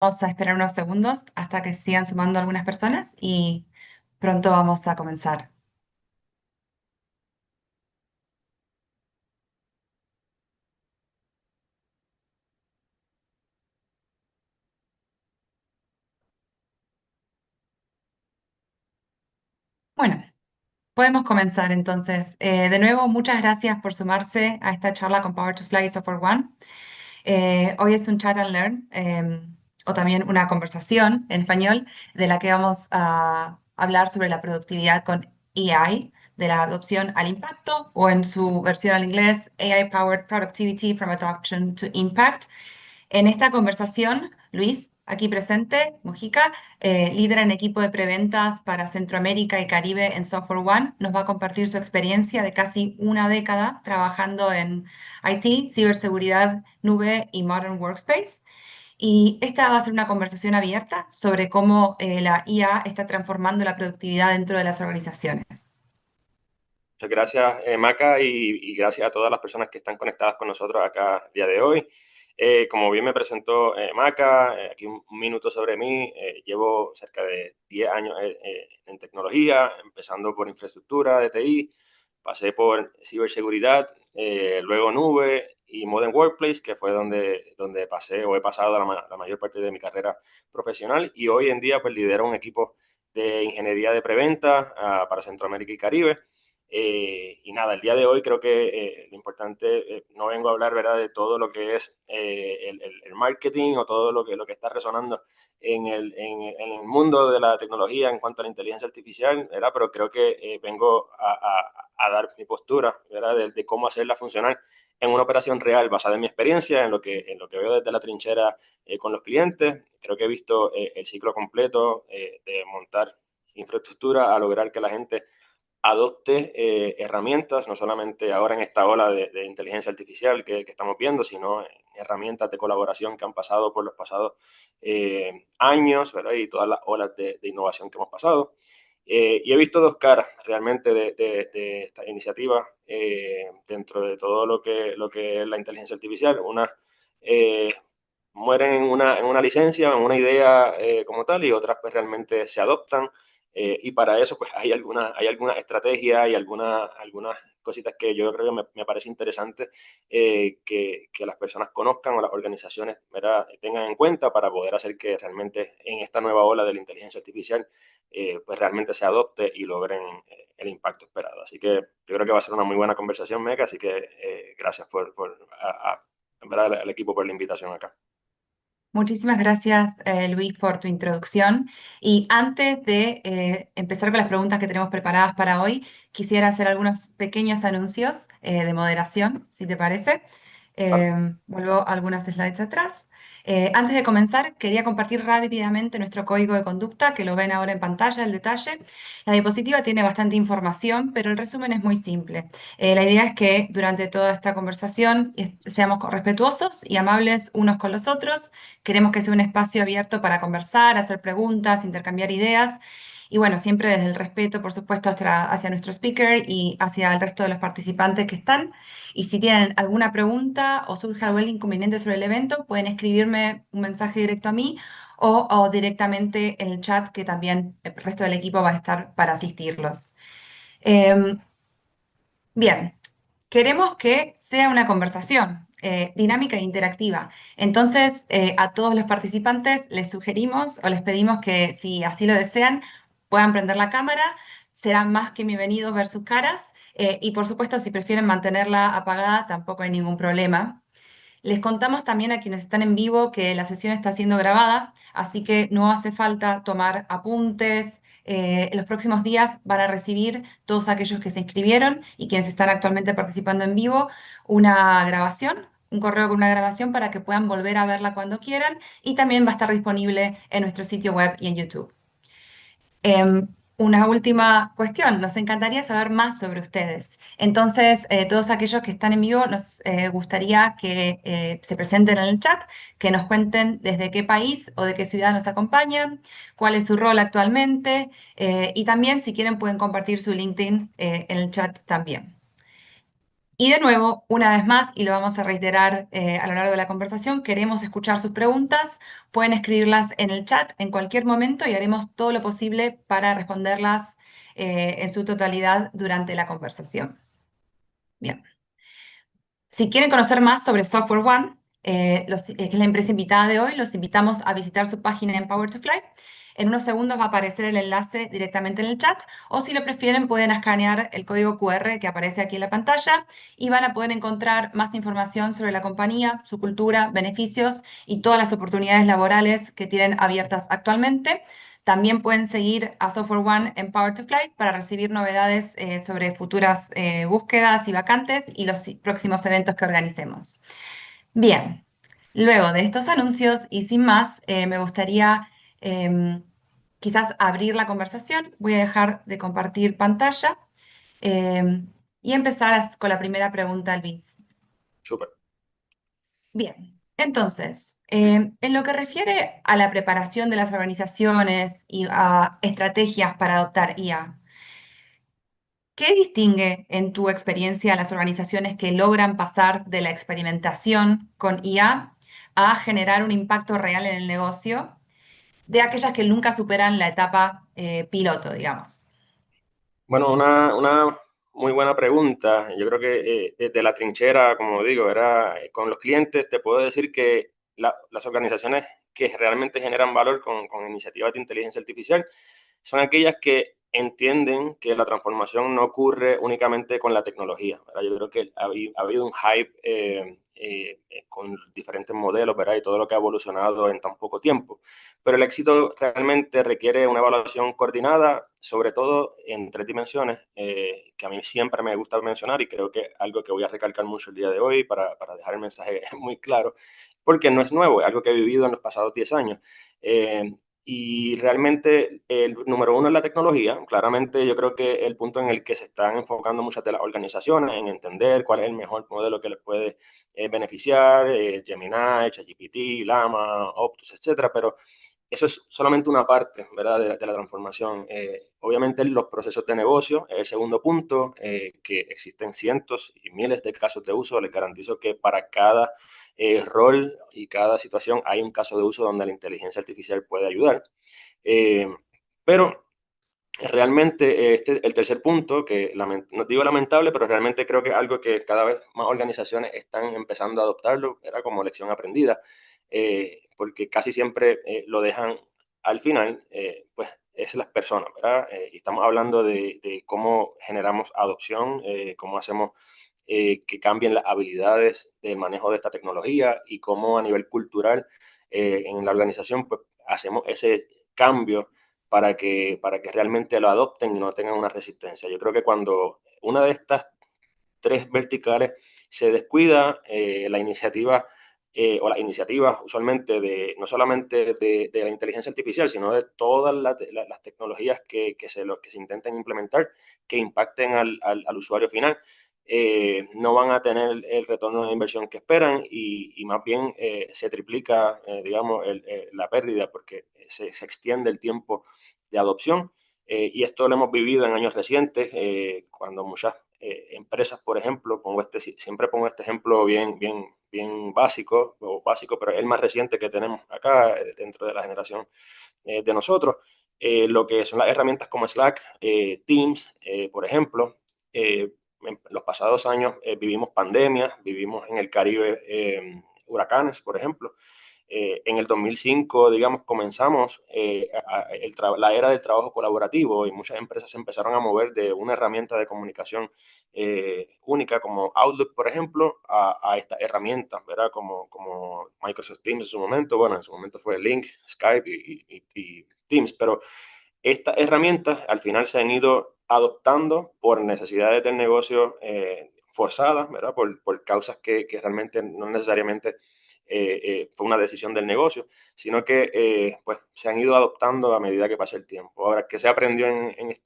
Vamos a esperar unos segundos hasta que sigan sumando algunas personas y pronto vamos a comenzar. Bueno, podemos comenzar entonces. De nuevo, muchas gracias por sumarse a esta charla con Power to Fly y Software One. Hoy es un chat and learn o también una conversación en español de la que vamos a hablar sobre la productividad con AI, de la adopción al impacto o en su versión al inglés AI Powered Productivity from Adoption to Impact. En esta conversación, Luis, aquí presente, Mujica, líder en equipo de preventas para Centroamérica y Caribe en Software One, nos va a compartir su experiencia de casi una década trabajando en IT, ciberseguridad, nube y Modern Workspace. Y esta va a ser una conversación abierta sobre cómo la IA está transformando la productividad dentro de las organizaciones. Muchas gracias, Maca, y gracias a todas las personas que están conectadas con nosotros acá el día de hoy. Como bien me presentó Maca, aquí un minuto sobre mí. Llevo cerca de 10 años en tecnología, empezando por infraestructura de TI, pasé por ciberseguridad, luego nube y Modern Workplace, que fue donde pasé o he pasado la mayor parte de mi carrera profesional, y hoy en día pues lidero un equipo de ingeniería de preventa para Centroamérica y Caribe. Y nada, el día de hoy creo que lo importante, no vengo a hablar, ¿verdad?, de todo lo que es el marketing o todo lo que está resonando en el mundo de la tecnología en cuanto a la inteligencia artificial, ¿verdad? Pero creo que vengo a dar mi postura, ¿verdad?, de cómo hacerla funcionar en una operación real basada en mi experiencia, en lo que veo desde la trinchera con los clientes. Creo que he visto el ciclo completo de montar infraestructura a lograr que la gente adopte herramientas, no solamente ahora en esta ola de inteligencia artificial que estamos viendo, sino herramientas de colaboración que han pasado por los pasados años, ¿verdad? Y todas las olas de innovación que hemos pasado. Y he visto dos caras realmente de esta iniciativa dentro de todo lo que es la inteligencia artificial. Una mueren en una licencia, en una idea como tal, y otras pues realmente se adoptan. Y para eso pues hay alguna estrategia y algunas cositas que yo creo que me parece interesante que las personas conozcan o las organizaciones, ¿verdad?, tengan en cuenta para poder hacer que realmente en esta nueva ola de la inteligencia artificial pues realmente se adopte y logren el impacto esperado. Así que yo creo que va a ser una muy buena conversación, Meca, así que gracias ¿verdad?, al equipo por la invitación acá. Muchísimas gracias, Luis, por tu introducción. Y antes de empezar con las preguntas que tenemos preparadas para hoy, quisiera hacer algunos pequeños anuncios de moderación, si te parece. Vuelvo algunas slides atrás. Antes de comenzar, quería compartir rápidamente nuestro código de conducta, que lo ven ahora en pantalla, el detalle. La diapositiva tiene bastante información, pero el resumen es muy simple. La idea es que durante toda esta conversación seamos respetuosos y amables unos con los otros. Queremos que sea un espacio abierto para conversar, hacer preguntas, intercambiar ideas. Y bueno, siempre desde el respeto, por supuesto, hacia nuestro speaker y hacia el resto de los participantes que están. Y si tienen alguna pregunta o surge algún inconveniente sobre el evento, pueden escribirme un mensaje directo a mí o directamente en el chat, que también el resto del equipo va a estar para asistirlos. Em, Bien, queremos que sea una conversación dinámica e interactiva. Entonces, a todos los participantes les sugerimos o les pedimos que, si así lo desean, puedan prender la cámara. Será más que bienvenidos ver sus caras y, por supuesto, si prefieren mantenerla apagada, tampoco hay ningún problema. Les contamos también a quienes están en vivo que la sesión está siendo grabada, así que no hace falta tomar apuntes. En los próximos días van a recibir todos aquellos que se inscribieron y quienes están actualmente participando en vivo una grabación, un correo con una grabación para que puedan volver a verla cuando quieran, y también va a estar disponible en nuestro sitio web y en YouTube. Una última cuestión, nos encantaría saber más sobre ustedes. Entonces, todos aquellos que están en vivo, nos gustaría que se presenten en el chat, que nos cuenten desde qué país o de qué ciudad nos acompañan, cuál es su rol actualmente, y también, si quieren, pueden compartir su LinkedIn en el chat también. Y de nuevo, una vez más, y lo vamos a reiterar a lo largo de la conversación, queremos escuchar sus preguntas. Pueden escribirlas en el chat en cualquier momento y haremos todo lo posible para responderlas en su totalidad durante la conversación. Bien. Si quieren conocer más sobre Software One, que es la empresa invitada de hoy, los invitamos a visitar su página en Power to Fly. En unos segundos va a aparecer el enlace directamente en el chat, o si lo prefieren pueden escanear el código QR que aparece aquí en la pantalla y van a poder encontrar más información sobre la compañía, su cultura, beneficios y todas las oportunidades laborales que tienen abiertas actualmente. También pueden seguir a Software One en Power to Fly para recibir novedades sobre futuras búsquedas y vacantes y los próximos eventos que organicemos. Bien, luego de estos anuncios y sin más, me gustaría quizás abrir la conversación. Voy a dejar de compartir pantalla y empezar con la primera pregunta, Luis. Súper. Bien, entonces, en lo que refiere a la preparación de las organizaciones y a estrategias para adoptar IA, ¿qué distingue en tu experiencia a las organizaciones que logran pasar de la experimentación con IA a generar un impacto real en el negocio de aquellas que nunca superan la etapa piloto, digamos? Bueno, una muy buena pregunta. Yo creo que desde la trinchera, como digo, era con los clientes, te puedo decir que las organizaciones que realmente generan valor con iniciativas de inteligencia artificial son aquellas que entienden que la transformación no ocurre únicamente con la tecnología, ¿verdad? Yo creo que ha habido un hype con diferentes modelos, ¿verdad? Y todo lo que ha evolucionado en tan poco tiempo. Pero el éxito realmente requiere una evaluación coordinada, sobre todo en tres dimensiones, que a mí siempre me gusta mencionar y creo que algo que voy a recalcar mucho el día de hoy para dejar el mensaje muy claro, porque no es nuevo, es algo que he vivido en los pasados 10 años. Y realmente el número uno es la tecnología. Claramente yo creo que el punto en el que se están enfocando muchas de las organizaciones en entender cuál es el mejor modelo que les puede beneficiar, Gemini, ChatGPT, Llama, Optus, etcétera, pero eso es solamente una parte, ¿verdad? De la transformación. Obviamente los procesos de negocio es el segundo punto, que existen cientos y miles de casos de uso. Les garantizo que para cada rol y cada situación hay un caso de uso donde la inteligencia artificial puede ayudar. Eh, pero realmente el tercer punto, que no digo lamentable, pero realmente creo que es algo que cada vez más organizaciones están empezando a adoptarlo, era como lección aprendida, porque casi siempre lo dejan al final, pues es las personas, ¿verdad? Y estamos hablando de cómo generamos adopción, cómo hacemos que cambien las habilidades del manejo de esta tecnología y cómo a nivel cultural en la organización pues hacemos ese cambio para que realmente lo adopten y no tengan una resistencia. Yo creo que cuando una de estas tres verticales se descuida, la iniciativa o las iniciativas usualmente no solamente de la inteligencia artificial, sino de todas las tecnologías que se intenten implementar que impacten al usuario final, no van a tener el retorno de inversión que esperan y más bien se triplica, digamos, la pérdida porque se extiende el tiempo de adopción. Y esto lo hemos vivido en años recientes, cuando muchas empresas, por ejemplo, siempre pongo este ejemplo bien básico, pero es el más reciente que tenemos acá dentro de la generación de nosotros. Lo que son las herramientas como Slack, Teams, por ejemplo. En los pasados años vivimos pandemias, vivimos en el Caribe huracanes, por ejemplo. En el 2005, digamos, comenzamos la era del trabajo colaborativo y muchas empresas se empezaron a mover de una herramienta de comunicación única como Outlook, por ejemplo, a estas herramientas, ¿verdad? Como Microsoft Teams en su momento, bueno, en su momento fue Link, Skype y Teams, pero estas herramientas al final se han ido adoptando por necesidades del negocio forzadas, ¿verdad? Por causas que realmente no necesariamente fue una decisión del negocio, sino que pues se han ido adoptando a medida que pasa el tiempo. Ahora, ¿qué se aprendió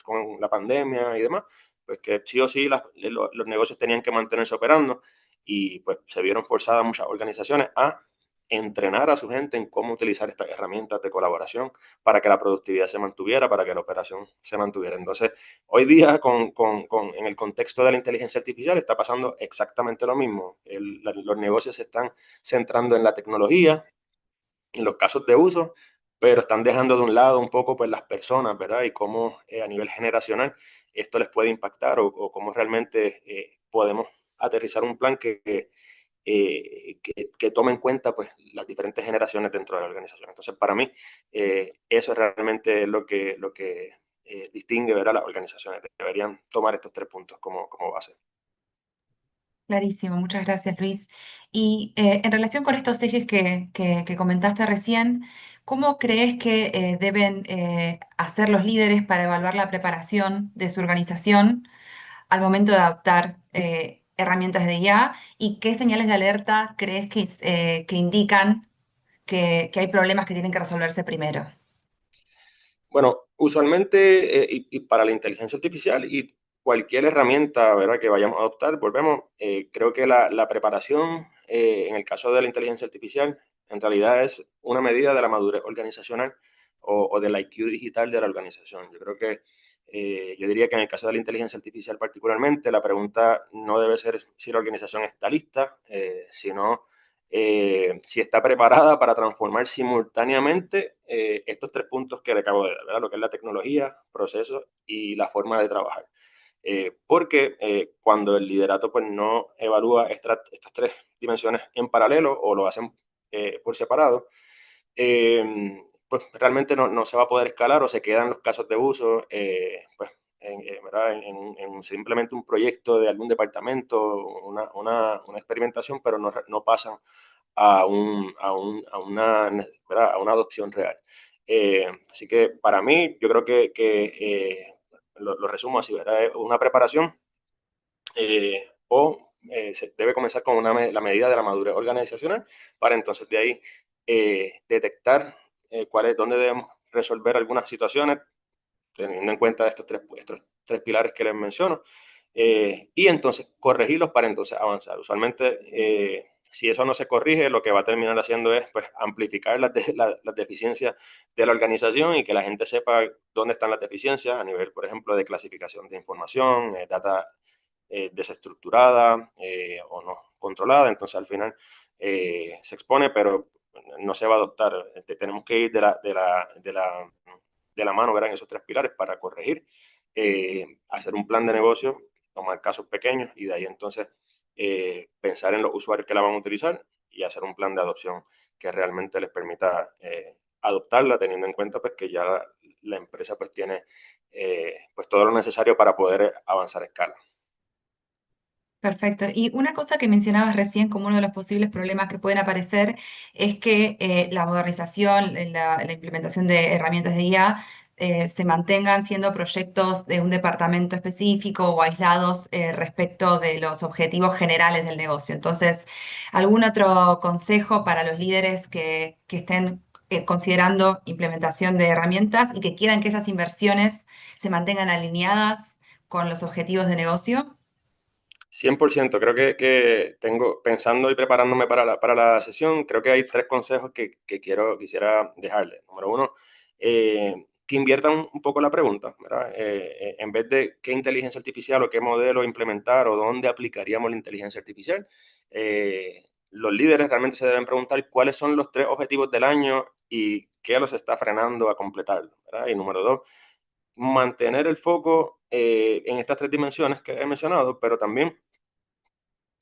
con la pandemia y demás? Pues que sí o sí los negocios tenían que mantenerse operando y pues se vieron forzadas muchas organizaciones a entrenar a su gente en cómo utilizar estas herramientas de colaboración para que la productividad se mantuviera, para que la operación se mantuviera. Entonces, hoy día, en el contexto de la inteligencia artificial, está pasando exactamente lo mismo. Los negocios se están centrando en la tecnología, en los casos de uso, pero están dejando de un lado un poco pues, las personas, ¿verdad? Y cómo a nivel generacional esto les puede impactar o cómo realmente podemos aterrizar un plan que tome en cuenta pues, las diferentes generaciones dentro de la organización. Entonces, para mí, eso es realmente lo que distingue, ¿verdad? Las organizaciones. Deberían tomar estos 3 puntos como base. Clarísimo, muchas gracias, Luis. Y en relación con estos ejes que comentaste recién, ¿cómo crees que deben hacer los líderes para evaluar la preparación de su organización al momento de adoptar herramientas de IA? ¿Y qué señales de alerta crees que indican que hay problemas que tienen que resolverse primero? Bueno, usualmente, y para la inteligencia artificial y cualquier herramienta, ¿verdad?, que vayamos a adoptar, volvemos, creo que la preparación, en el caso de la inteligencia artificial, en realidad es una medida de la madurez organizacional o del IQ digital de la organización. Yo creo que, yo diría que en el caso de la inteligencia artificial particularmente, la pregunta no debe ser si la organización está lista, sino si está preparada para transformar simultáneamente estos 3 puntos que le acabo de dar, ¿verdad? Lo que es la tecnología, procesos y la forma de trabajar. Porque cuando el liderato pues, no evalúa estas 3 dimensiones en paralelo o lo hacen por separado, pues realmente no se va a poder escalar o se quedan los casos de uso pues, ¿verdad? En simplemente un proyecto de algún departamento, una experimentación, pero no pasan a una adopción real. Así que para mí, yo creo que lo resumo así, ¿verdad? Es una preparación se debe comenzar con la medida de la madurez organizacional para entonces de ahí detectar dónde debemos resolver algunas situaciones teniendo en cuenta estos tres pilares que les menciono, y entonces corregirlos para entonces avanzar. Usualmente, si eso no se corrige, lo que va a terminar haciendo es pues, amplificar las deficiencias de la organización y que la gente sepa dónde están las deficiencias a nivel, por ejemplo, de clasificación de información, data desestructurada o no controlada. Entonces, al final se expone, pero no se va a adoptar. Tenemos que ir de la mano, ¿verdad? En esos 3 pilares para corregir, hacer un plan de negocio, tomar casos pequeños y de ahí entonces pensar en los usuarios que la van a utilizar y hacer un plan de adopción que realmente les permita adoptarla, teniendo en cuenta pues, que ya la empresa pues, tiene pues, todo lo necesario para poder avanzar a escala. Perfecto. Y una cosa que mencionabas recién como uno de los posibles problemas que pueden aparecer es que la modernización, la implementación de herramientas de IA se mantengan siendo proyectos de un departamento específico o aislados respecto de los objetivos generales del negocio. Entonces, ¿algún otro consejo para los líderes que estén considerando implementación de herramientas y que quieran que esas inversiones se mantengan alineadas con los objetivos de negocio? 100%, creo que pensando y preparándome para la sesión, creo que hay 3 consejos que quisiera dejarle. Número uno, que inviertan un poco la pregunta, ¿verdad? En vez de qué inteligencia artificial o qué modelo implementar o dónde aplicaríamos la inteligencia artificial, los líderes realmente se deben preguntar cuáles son los 3 objetivos del año y qué los está frenando a completarlo, ¿verdad? Y número dos, mantener el foco en estas 3 dimensiones que he mencionado, pero también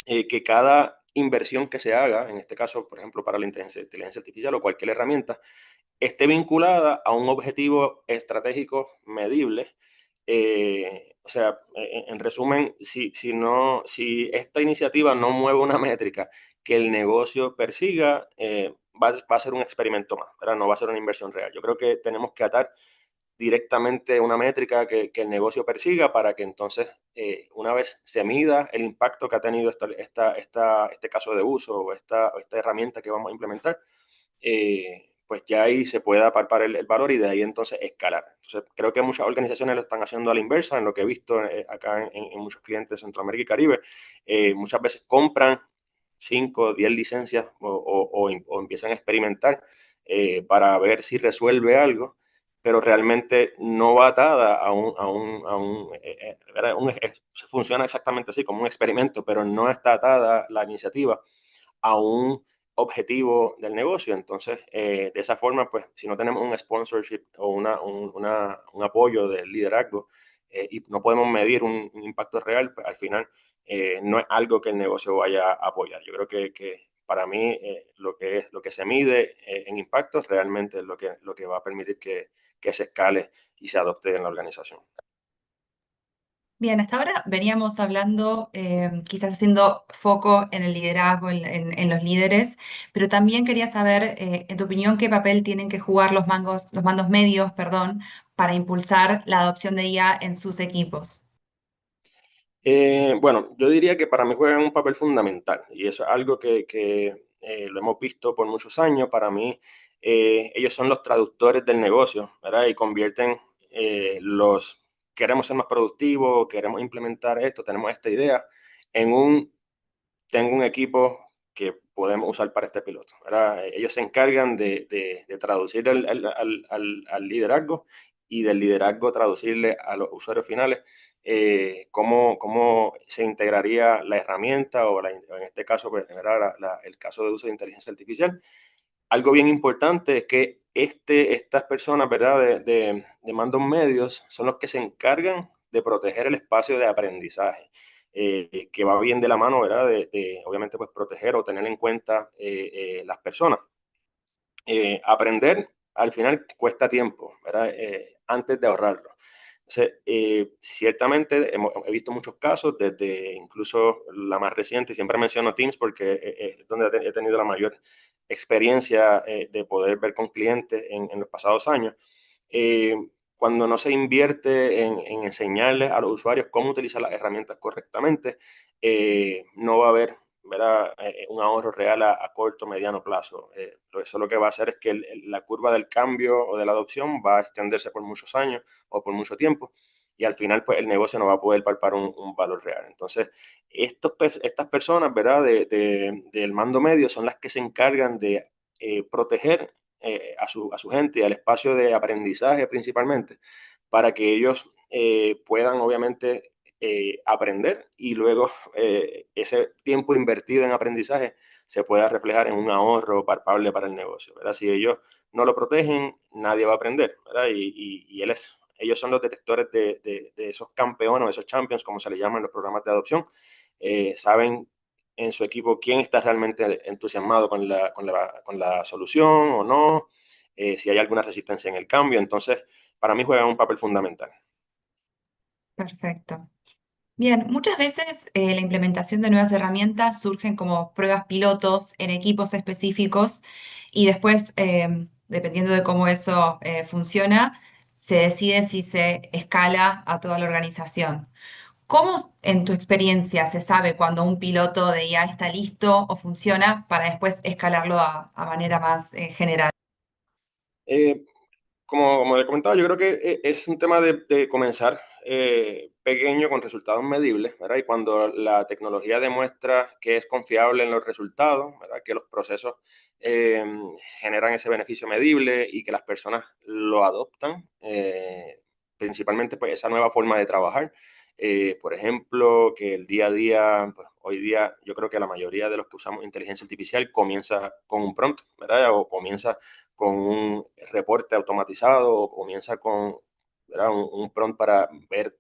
que cada inversión que se haga, en este caso, por ejemplo, para la inteligencia artificial o cualquier herramienta, esté vinculada a un objetivo estratégico medible. O sea, en resumen, si esta iniciativa no mueve una métrica que el negocio persiga, va a ser un experimento más, ¿verdad? No va a ser una inversión real. Yo creo que tenemos que atar directamente una métrica que el negocio persiga para que entonces, una vez se mida el impacto que ha tenido este caso de uso o esta herramienta que vamos a implementar, pues ya ahí se pueda palpar el valor y de ahí entonces escalar. Entonces, creo que muchas organizaciones lo están haciendo a la inversa, en lo que he visto acá en muchos clientes de Centroamérica y Caribe. Muchas veces compran 5 o 10 licencias o empiezan a experimentar para ver si resuelve algo, pero realmente no va atada funciona exactamente así, como un experimento, pero no está atada la iniciativa a un objetivo del negocio. Entonces, de esa forma, pues, si no tenemos un sponsorship o un apoyo del liderazgo y no podemos medir un impacto real, pues al final no es algo que el negocio vaya a apoyar. Yo creo que para mí lo que se mide en impactos realmente es lo que va a permitir que se escale y se adopte en la organización. Bien, hasta ahora veníamos hablando, quizás haciendo foco en el liderazgo, en los líderes, pero también quería saber, en tu opinión, qué papel tienen que jugar los mandos medios, perdón, para impulsar la adopción de IA en sus equipos. Bueno, yo diría que para mí juegan un papel fundamental y eso es algo que lo hemos visto por muchos años. Para mí, ellos son los traductores del negocio, ¿verdad? Y convierten queremos ser más productivos, queremos implementar esto, tenemos esta idea, en tengo un equipo que podemos usar para este piloto, ¿verdad? Ellos se encargan de traducir al liderazgo y del liderazgo traducirle a los usuarios finales cómo se integraría la herramienta o en este caso, pues, ¿verdad? El caso de uso de inteligencia artificial. Algo bien importante es que estas personas, ¿verdad? De mandos medios son los que se encargan de proteger el espacio de aprendizaje, que va bien de la mano, ¿verdad? Obviamente, pues proteger o tener en cuenta las personas. Aprender al final cuesta tiempo, ¿verdad? Antes de ahorrarlo. Entonces, ciertamente he visto muchos casos, desde incluso la más reciente, y siempre menciono Teams porque es donde he tenido la mayor experiencia de poder ver con clientes en los pasados años. Eh, Cuando no se invierte en enseñarles a los usuarios cómo utilizar las herramientas correctamente, no va a haber, ¿verdad? Un ahorro real a corto, mediano plazo. Eso lo que va a hacer es que la curva del cambio o de la adopción va a extenderse por muchos años o por mucho tiempo y al final pues el negocio no va a poder palpar un valor real. Entonces, estas personas, ¿verdad? Del mando medio son las que se encargan de proteger a su gente y al espacio de aprendizaje principalmente, para que ellos puedan obviamente aprender y luego ese tiempo invertido en aprendizaje se pueda reflejar en un ahorro palpable para el negocio, ¿verdad? Si ellos no lo protegen, nadie va a aprender, ¿verdad? Ellos son los detectores de esos campeones, esos champions, como se les llama en los programas de adopción. Saben en su equipo quién está realmente entusiasmado con la solución o no, si hay alguna resistencia en el cambio. Entonces, para mí juegan un papel fundamental. Perfecto. Bien, muchas veces la implementación de nuevas herramientas surgen como pruebas pilotos en equipos específicos y después, dependiendo de cómo eso funciona, se decide si se escala a toda la organización. ¿Cómo, en tu experiencia, se sabe cuando un piloto de IA está listo o funciona para después escalarlo a manera más general? Eh, como le comentaba, yo creo que es un tema de comenzar pequeño con resultados medibles, ¿verdad? Y cuando la tecnología demuestra que es confiable en los resultados, ¿verdad? Que los procesos eh, generan ese beneficio medible y que las personas lo adoptan, principalmente pues esa nueva forma de trabajar. Por ejemplo, que el día a día, pues, hoy día yo creo que la mayoría de los que usamos inteligencia artificial comienza con un prompt, ¿verdad? O comienza con un reporte automatizado o comienza con, ¿verdad? Un prompt para ver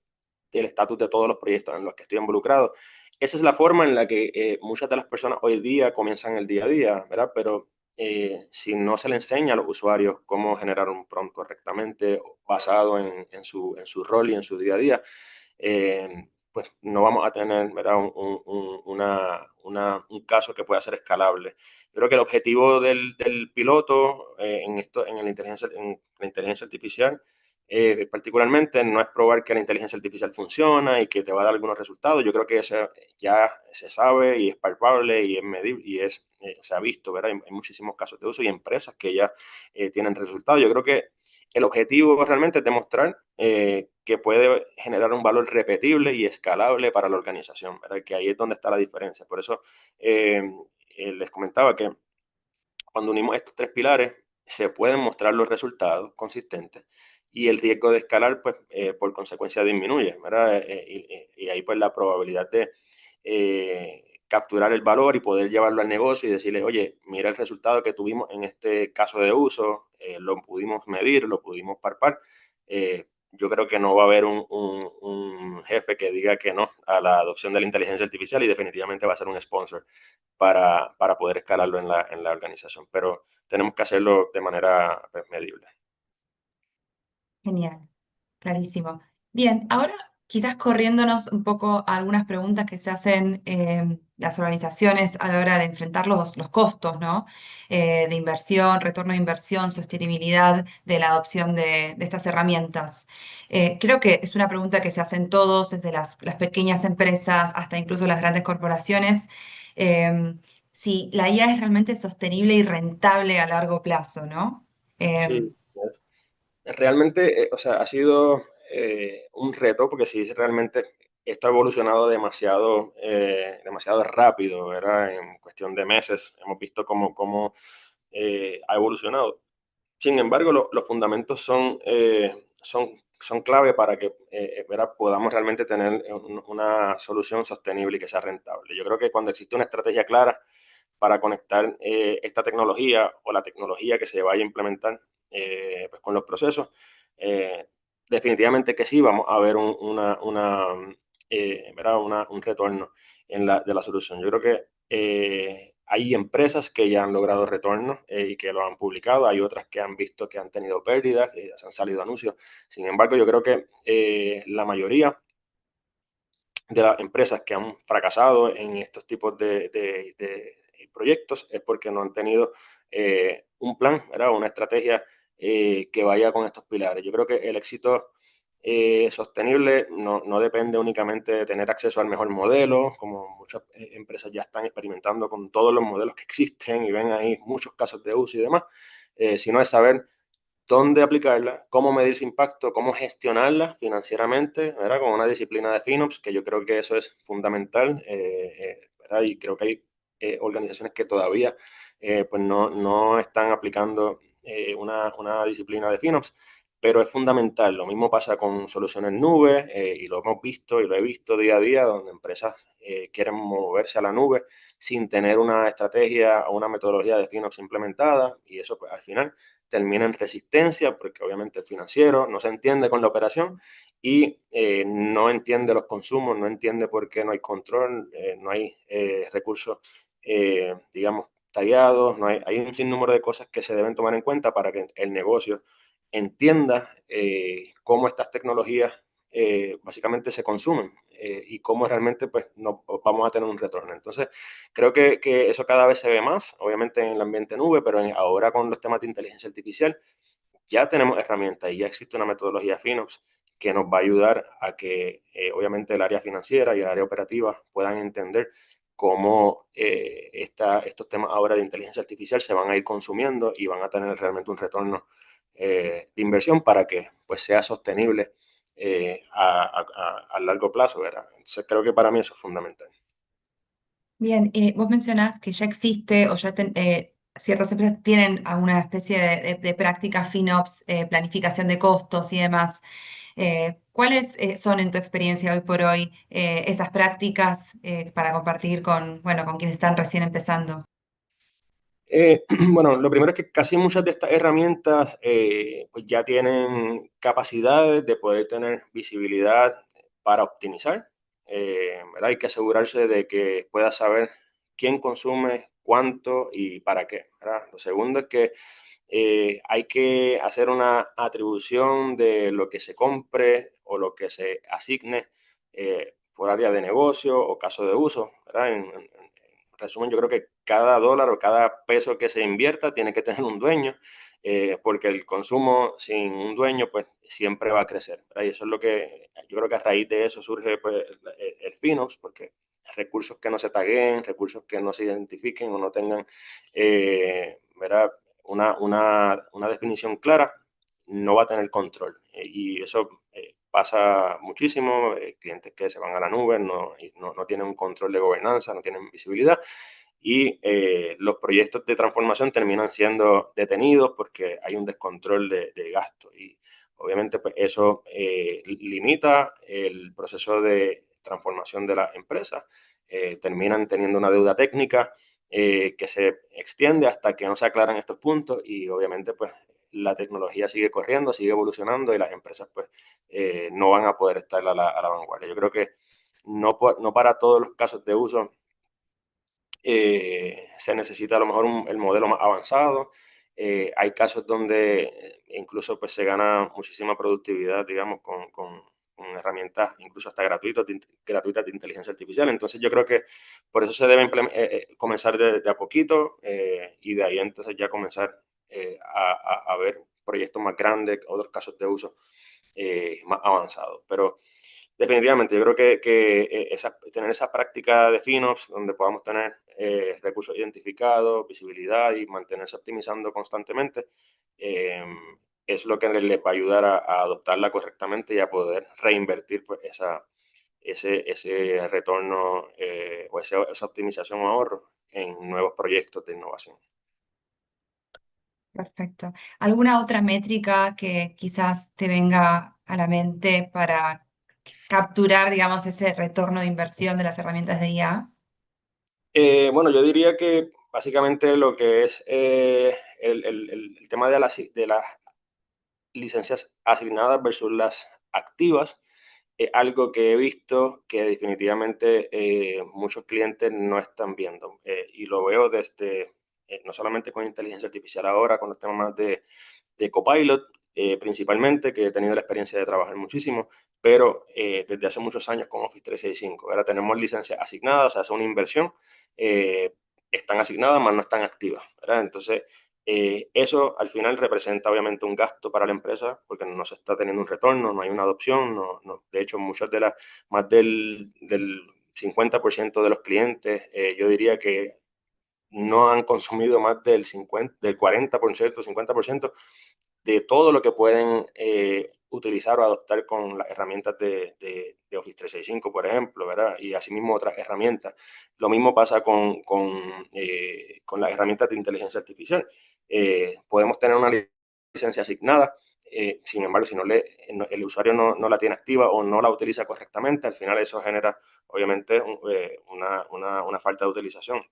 el estatus de todos los proyectos en los que estoy involucrado. Esa es la forma en la que muchas de las personas hoy día comienzan el día a día, ¿verdad? Pero si no se le enseña a los usuarios cómo generar un prompt correctamente basado en su rol y en su día a día, pues no vamos a tener, ¿verdad? Un caso que pueda ser escalable. Yo creo que el objetivo del piloto en la inteligencia artificial particularmente no es probar que la inteligencia artificial funciona y que te va a dar algunos resultados. Yo creo que eso ya se sabe y es palpable y es medible y se ha visto, ¿verdad? Hay muchísimos casos de uso y empresas que ya tienen resultados. Yo creo que el objetivo realmente es demostrar que puede generar un valor repetible y escalable para la organización, ¿verdad? Que ahí es donde está la diferencia. Por eso les comentaba que cuando unimos estos tres pilares, se pueden mostrar los resultados consistentes y el riesgo de escalar, pues, por consecuencia disminuye, ¿verdad? Y ahí, pues, la probabilidad de capturar el valor y poder llevarlo al negocio y decirle, oye, mira el resultado que tuvimos en este caso de uso, lo pudimos medir, lo pudimos palpar. Yo creo que no va a haber un jefe que diga que no a la adopción de la inteligencia artificial y definitivamente va a ser un sponsor para poder escalarlo en la organización, pero tenemos que hacerlo de manera pues, medible. Genial, clarísimo. Bien, ahora quizás corriéndonos un poco a algunas preguntas que se hacen las organizaciones a la hora de enfrentar los costos, ¿no? De inversión, retorno de inversión, sostenibilidad de la adopción de estas herramientas. Creo que es una pregunta que se hacen todos, desde las pequeñas empresas hasta incluso las grandes corporaciones. eh, si la IA es realmente sostenible y rentable a largo plazo, ¿no? Sí, realmente, o sea, ha sido un reto porque sí, realmente esto ha evolucionado demasiado, demasiado rápido, ¿verdad? En cuestión de meses hemos visto cómo ha evolucionado. Sin embargo, los fundamentos son clave para que ¿verdad? Podamos realmente tener una solución sostenible y que sea rentable. Yo creo que cuando existe una estrategia clara para conectar esta tecnología o la tecnología que se vaya a implementar pues con los procesos, eh, definitivamente que sí vamos a ver ¿verdad? Un retorno de la solución. Yo creo que hay empresas que ya han logrado retornos y que lo han publicado, hay otras que han visto que han tenido pérdidas, que ya se han salido anuncios. Sin embargo, yo creo que la mayoría de las empresas que han fracasado en estos tipos de proyectos es porque no han tenido un plan, ¿verdad? Una estrategia que vaya con estos pilares. Yo creo que el éxito sostenible no depende únicamente de tener acceso al mejor modelo, como muchas empresas ya están experimentando con todos los modelos que existen y ven ahí muchos casos de uso y demás, sino es saber dónde aplicarla, cómo medir su impacto, cómo gestionarla financieramente, ¿verdad? Con una disciplina de FinOps, que yo creo que eso es fundamental, ¿verdad? Y creo que hay organizaciones que todavía pues no están aplicando una disciplina de FinOps, pero es fundamental. Lo mismo pasa con soluciones nube, y lo hemos visto y lo he visto día a día, donde empresas quieren moverse a la nube sin tener una estrategia o una metodología de FinOps implementada, y eso pues, al final termina en resistencia porque obviamente el financiero no se entiende con la operación y no entiende los consumos, no entiende por qué no hay control, no hay recursos, digamos, tallados, hay un sinnúmero de cosas que se deben tomar en cuenta para que el negocio entienda cómo estas tecnologías básicamente se consumen y cómo realmente pues, no, vamos a tener un retorno. Entonces, creo que eso cada vez se ve más, obviamente en el ambiente nube, pero ahora con los temas de inteligencia artificial ya tenemos herramientas y ya existe una metodología FinOps que nos va a ayudar a que obviamente el área financiera y el área operativa puedan entender cómo estos temas ahora de inteligencia artificial se van a ir consumiendo y van a tener realmente un retorno de inversión para que pues sea sostenible a largo plazo, ¿verdad? Entonces creo que para mí eso es fundamental. Bien, vos mencionás que ya existe o ya ciertas empresas tienen alguna especie de práctica FinOps, planificación de costos y demás. ¿Cuáles son en tu experiencia hoy por hoy esas prácticas para compartir con, bueno, con quienes están recién empezando? Bueno, lo primero es que casi muchas de estas herramientas pues ya tienen capacidades de poder tener visibilidad para optimizar. ¿Verdad? Hay que asegurarse de que pueda saber quién consume, cuánto y para qué, ¿verdad? Lo segundo es que hay que hacer una atribución de lo que se compre o lo que se asigne por área de negocio o caso de uso, ¿verdad? En resumen, yo creo que cada dólar o cada peso que se invierta tiene que tener un dueño porque el consumo sin un dueño pues siempre va a crecer, ¿verdad? Y eso es lo que yo creo que a raíz de eso surge pues el FinOps, porque recursos que no se tagueen, recursos que no se identifiquen o no tengan, ¿verdad? Una definición clara, no va a tener control. Y eso pasa muchísimo, clientes que se van a la nube, no tienen un control de gobernanza, no tienen visibilidad, y los proyectos de transformación terminan siendo detenidos porque hay un descontrol de gasto. Y obviamente pues, eso limita el proceso de transformación de las empresas. Terminan teniendo una deuda técnica que se extiende hasta que no se aclaran estos puntos y obviamente pues la tecnología sigue corriendo, sigue evolucionando y las empresas pues no van a poder estar a la vanguardia. Yo creo que no para todos los casos de uso se necesita a lo mejor el modelo más avanzado. Hay casos donde incluso pues, se gana muchísima productividad, digamos, con herramientas incluso hasta gratuitas de inteligencia artificial. Entonces yo creo que por eso se debe comenzar de a poquito y de ahí entonces ya comenzar a ver proyectos más grandes, otros casos de uso más avanzados. Pero definitivamente, yo creo que tener esa práctica de FinOps, donde podamos tener recursos identificados, visibilidad y mantenerse optimizando constantemente, eh, es lo que les va a ayudar a adoptarla correctamente y a poder reinvertir pues, ese retorno o esa optimización o ahorro en nuevos proyectos de innovación. Perfecto. ¿Alguna otra métrica que quizás te venga a la mente para capturar, digamos, ese retorno de inversión de las herramientas de IA? Bueno, yo diría que básicamente lo que es el tema de las licencias asignadas versus las activas, es algo que he visto que definitivamente muchos clientes no están viendo. Y lo veo desde, no solamente con inteligencia artificial ahora, con los temas más de Copilot, principalmente, que he tenido la experiencia de trabajar muchísimo, pero desde hace muchos años con Office 365. Ahora tenemos licencias asignadas, o sea, es una inversión, eh, están asignadas, más no están activas, ¿verdad? Entonces, eso al final representa obviamente un gasto para la empresa porque no se está teniendo un retorno, no hay una adopción, de hecho, más del 50% de los clientes, yo diría que no han consumido más del 40%, 50% de todo lo que pueden utilizar o adoptar con las herramientas de Office 365, por ejemplo, ¿verdad? Y asimismo otras herramientas. Lo mismo pasa con las herramientas de inteligencia artificial. Podemos tener una licencia asignada, sin embargo, si el usuario no la tiene activa o no la utiliza correctamente, al final eso genera, obviamente, una falta de utilización.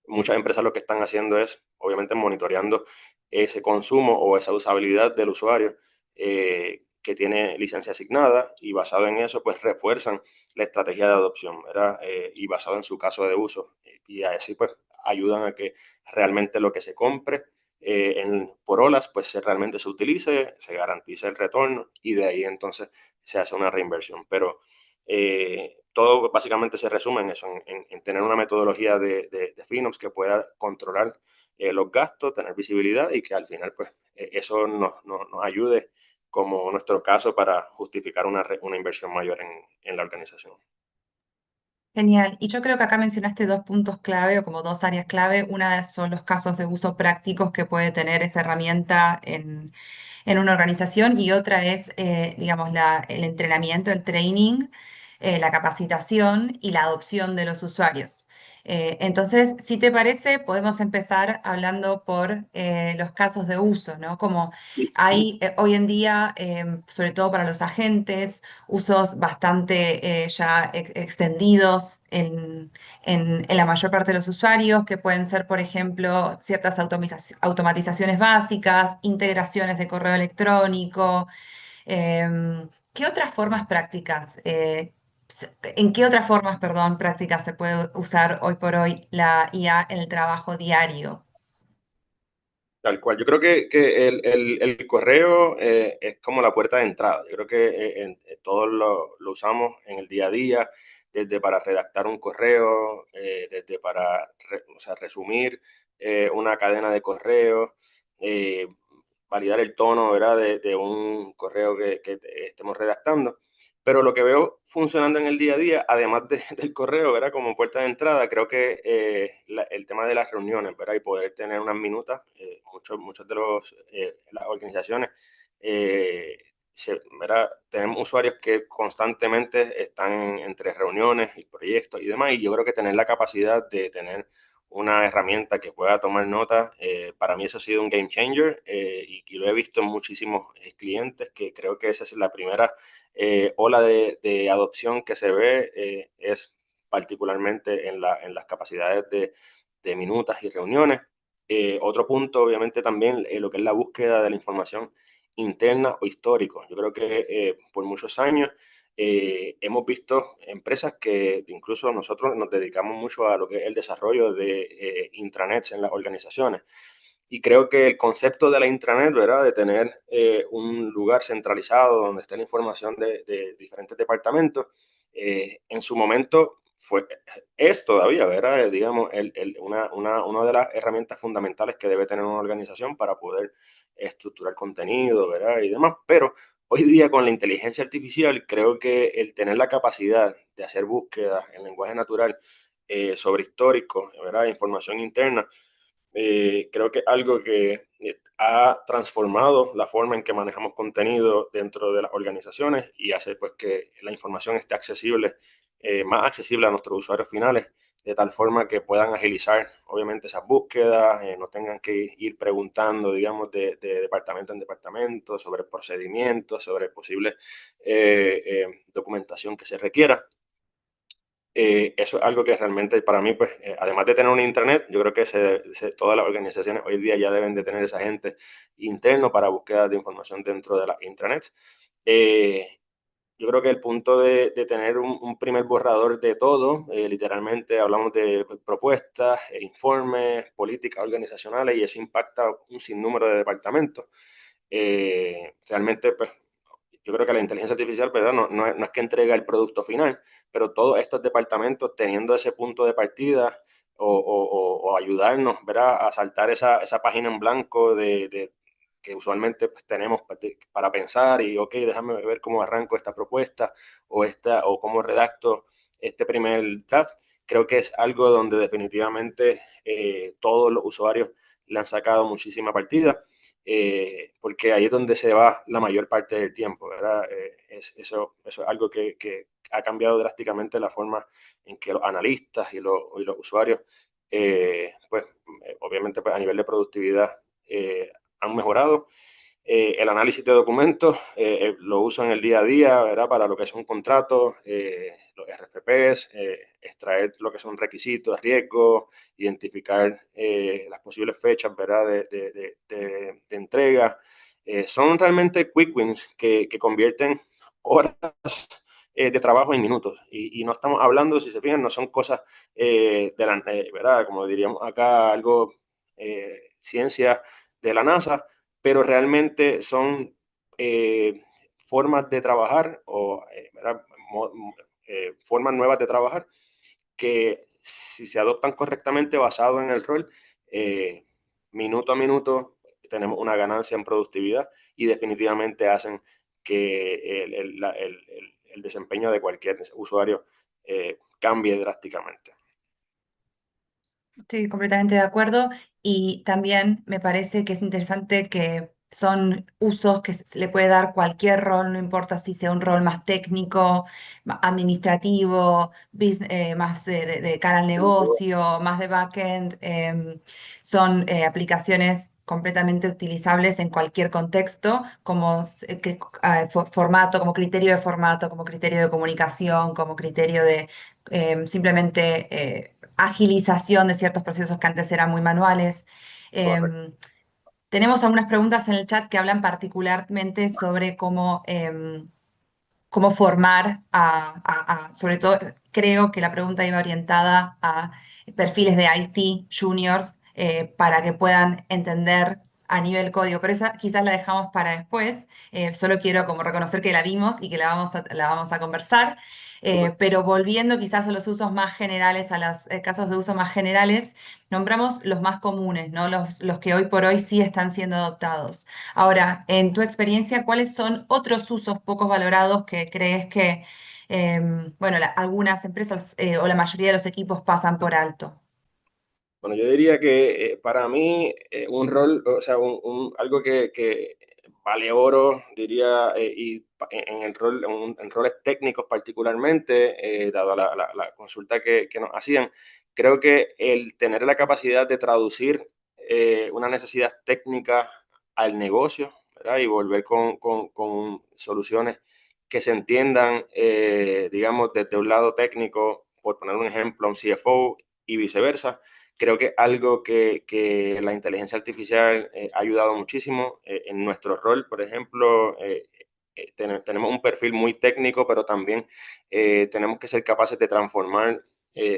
Muchas empresas lo que están haciendo es, obviamente, monitoreando ese consumo o esa usabilidad del usuario que tiene licencia asignada y basado en eso, pues refuerzan la estrategia de adopción, ¿verdad? Y basado en su caso de uso. Y así, pues, ayudan a que realmente lo que se compre por olas, pues realmente se utilice, se garantice el retorno y de ahí entonces se hace una reinversión. Pero todo básicamente se resume en eso, en tener una metodología de FinOps que pueda controlar los gastos, tener visibilidad y que al final pues eso nos ayude como nuestro caso para justificar una inversión mayor en la organización. Genial. Y yo creo que acá mencionaste dos puntos clave o como dos áreas clave. Una son los casos de uso prácticos que puede tener esa herramienta en una organización y otra es, digamos, el entrenamiento, el training, la capacitación y la adopción de los usuarios. Entonces, si te parece, podemos empezar hablando por los casos de uso, ¿no? Como hay hoy en día, sobre todo para los agentes, usos bastante ya extendidos en la mayor parte de los usuarios, que pueden ser, por ejemplo, ciertas automatizaciones básicas, integraciones de correo electrónico. ¿Qué otras formas prácticas, en qué otras formas, perdón, prácticas se puede usar hoy por hoy la IA en el trabajo diario? Tal cual. Yo creo que el correo es como la puerta de entrada. Yo creo que todos lo usamos en el día a día, desde para redactar un correo, desde para o sea, resumir una cadena de correos, validar el tono, ¿verdad? De un correo que estemos redactando. Pero lo que veo funcionando en el día a día, además del correo, ¿verdad? Como puerta de entrada, creo que el tema de las reuniones, ¿verdad? Y poder tener unas minutas, muchos de las organizaciones, ¿verdad? Tenemos usuarios que constantemente están entre reuniones y proyectos y demás, y yo creo que tener la capacidad de tener una herramienta que pueda tomar nota, para mí eso ha sido un game changer, y lo he visto en muchísimos clientes, que creo que esa es la primera ola de adopción que se ve, es particularmente en las capacidades de minutas y reuniones. Otro punto, obviamente, también lo que es la búsqueda de la información interna o histórico. Yo creo que por muchos años hemos visto empresas que incluso nosotros nos dedicamos mucho a lo que es el desarrollo de intranets en las organizaciones. Y creo que el concepto de la intranet, ¿verdad? De tener un lugar centralizado donde esté la información de diferentes departamentos, en su momento es todavía, ¿verdad? Digamos, una de las herramientas fundamentales que debe tener una organización para poder estructurar contenido, ¿verdad? Y demás. Pero hoy día con la inteligencia artificial, creo que el tener la capacidad de hacer búsquedas en lenguaje natural sobre históricos, ¿verdad? Información interna, creo que es algo que ha transformado la forma en que manejamos contenido dentro de las organizaciones y hace pues que la información esté accesible, más accesible a nuestros usuarios finales, de tal forma que puedan agilizar obviamente esas búsquedas, no tengan que ir preguntando, digamos, de departamento en departamento sobre procedimientos, sobre posible documentación que se requiera. Eso es algo que realmente para mí, pues, además de tener un intranet, yo creo que todas las organizaciones hoy día ya deben de tener ese agente interno para búsqueda de información dentro de las intranets. Eh, yo creo que el punto de tener un primer borrador de todo, literalmente hablamos de pues, propuestas, informes, políticas organizacionales, y eso impacta un sinnúmero de departamentos. Realmente, pues, yo creo que la inteligencia artificial, ¿verdad? No es que entrega el producto final, pero todos estos departamentos teniendo ese punto de partida o ayudarnos, ¿verdad? A saltar esa página en blanco que usualmente pues, tenemos para pensar y, ok, déjame ver cómo arranco esta propuesta o cómo redacto este primer draft. Creo que es algo donde definitivamente todos los usuarios le han sacado muchísima partida, porque ahí es donde se va la mayor parte del tiempo, ¿verdad? Eso es algo que ha cambiado drásticamente la forma en que los analistas y los usuarios, pues obviamente pues, a nivel de productividad han mejorado. El análisis de documentos lo uso en el día a día, ¿verdad? Para lo que son contratos, los RFPs, extraer lo que son requisitos, riesgos, identificar las posibles fechas, ¿verdad? De entrega. Son realmente quick wins que convierten horas de trabajo en minutos. Y no estamos hablando, si se fijan, no son cosas ¿verdad? Como diríamos acá, algo ciencia de la NASA, pero realmente son formas de trabajar o formas nuevas de trabajar que si se adoptan correctamente basado en el rol, eh, minuto a minuto tenemos una ganancia en productividad y definitivamente hacen que el desempeño de cualquier usuario cambie drásticamente. Estoy completamente de acuerdo y también me parece que es interesante que son usos que se le puede dar cualquier rol, no importa si sea un rol más técnico, administrativo, más de cara al negocio, más de backend. Son aplicaciones completamente utilizables en cualquier contexto, como formato, como criterio de formato, como criterio de comunicación, como criterio de simplemente agilización de ciertos procesos que antes eran muy manuales. Correcto. Em, Tenemos algunas preguntas en el chat que hablan particularmente sobre cómo formar sobre todo, creo que la pregunta iba orientada a perfiles de IT juniors para que puedan entender a nivel código, pero esa quizás la dejamos para después. Solo quiero como reconocer que la vimos y que la vamos a conversar. Súper. Pero volviendo quizás a los usos más generales, a los casos de uso más generales, nombramos los más comunes, ¿no? Los que hoy por hoy sí están siendo adoptados. Ahora, en tu experiencia, ¿cuáles son otros usos pocos valorados que crees que, bueno, algunas empresas o la mayoría de los equipos pasan por alto? Bueno, yo diría que para mí un rol, o sea, algo que vale oro, diría, en el rol, en roles técnicos particularmente, dado la consulta que nos hacían, creo que el tener la capacidad de traducir una necesidad técnica al negocio, ¿verdad? Y volver con soluciones que se entiendan, digamos, desde un lado técnico, por poner un ejemplo, a un CFO y viceversa. Creo que algo que la inteligencia artificial ha ayudado muchísimo en nuestro rol, por ejemplo, tenemos un perfil muy técnico, pero también tenemos que ser capaces de transformar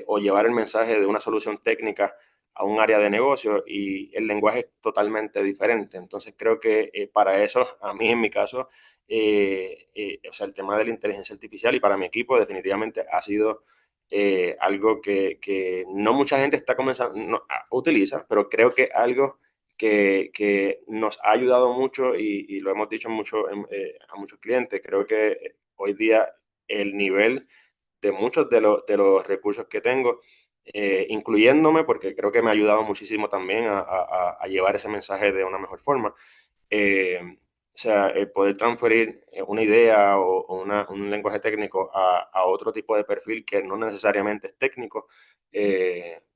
o llevar el mensaje de una solución técnica a un área de negocio y el lenguaje es totalmente diferente. Entonces creo que para eso, a mí en mi caso, o sea, el tema de la inteligencia artificial y para mi equipo definitivamente ha sido algo que no mucha gente está comenzando, utiliza, pero creo que algo que nos ha ayudado mucho y lo hemos dicho mucho a muchos clientes. Creo que hoy día el nivel de muchos de los recursos que tengo, incluyéndome, porque creo que me ha ayudado muchísimo también a llevar ese mensaje de una mejor forma. O sea, el poder transferir una idea un lenguaje técnico a otro tipo de perfil que no necesariamente es técnico,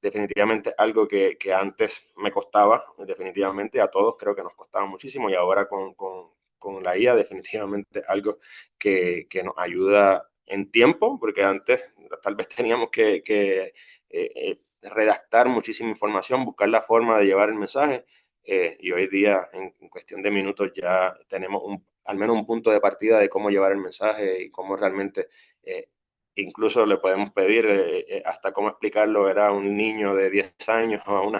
definitivamente algo que antes me costaba, definitivamente a todos creo que nos costaba muchísimo y ahora con la IA definitivamente algo que nos ayuda en tiempo, porque antes tal vez teníamos redactar muchísima información, buscar la forma de llevar el mensaje y hoy día, en cuestión de minutos, ya tenemos al menos un punto de partida de cómo llevar el mensaje y cómo realmente, incluso le podemos pedir hasta cómo explicarlo era a un niño de 10 años o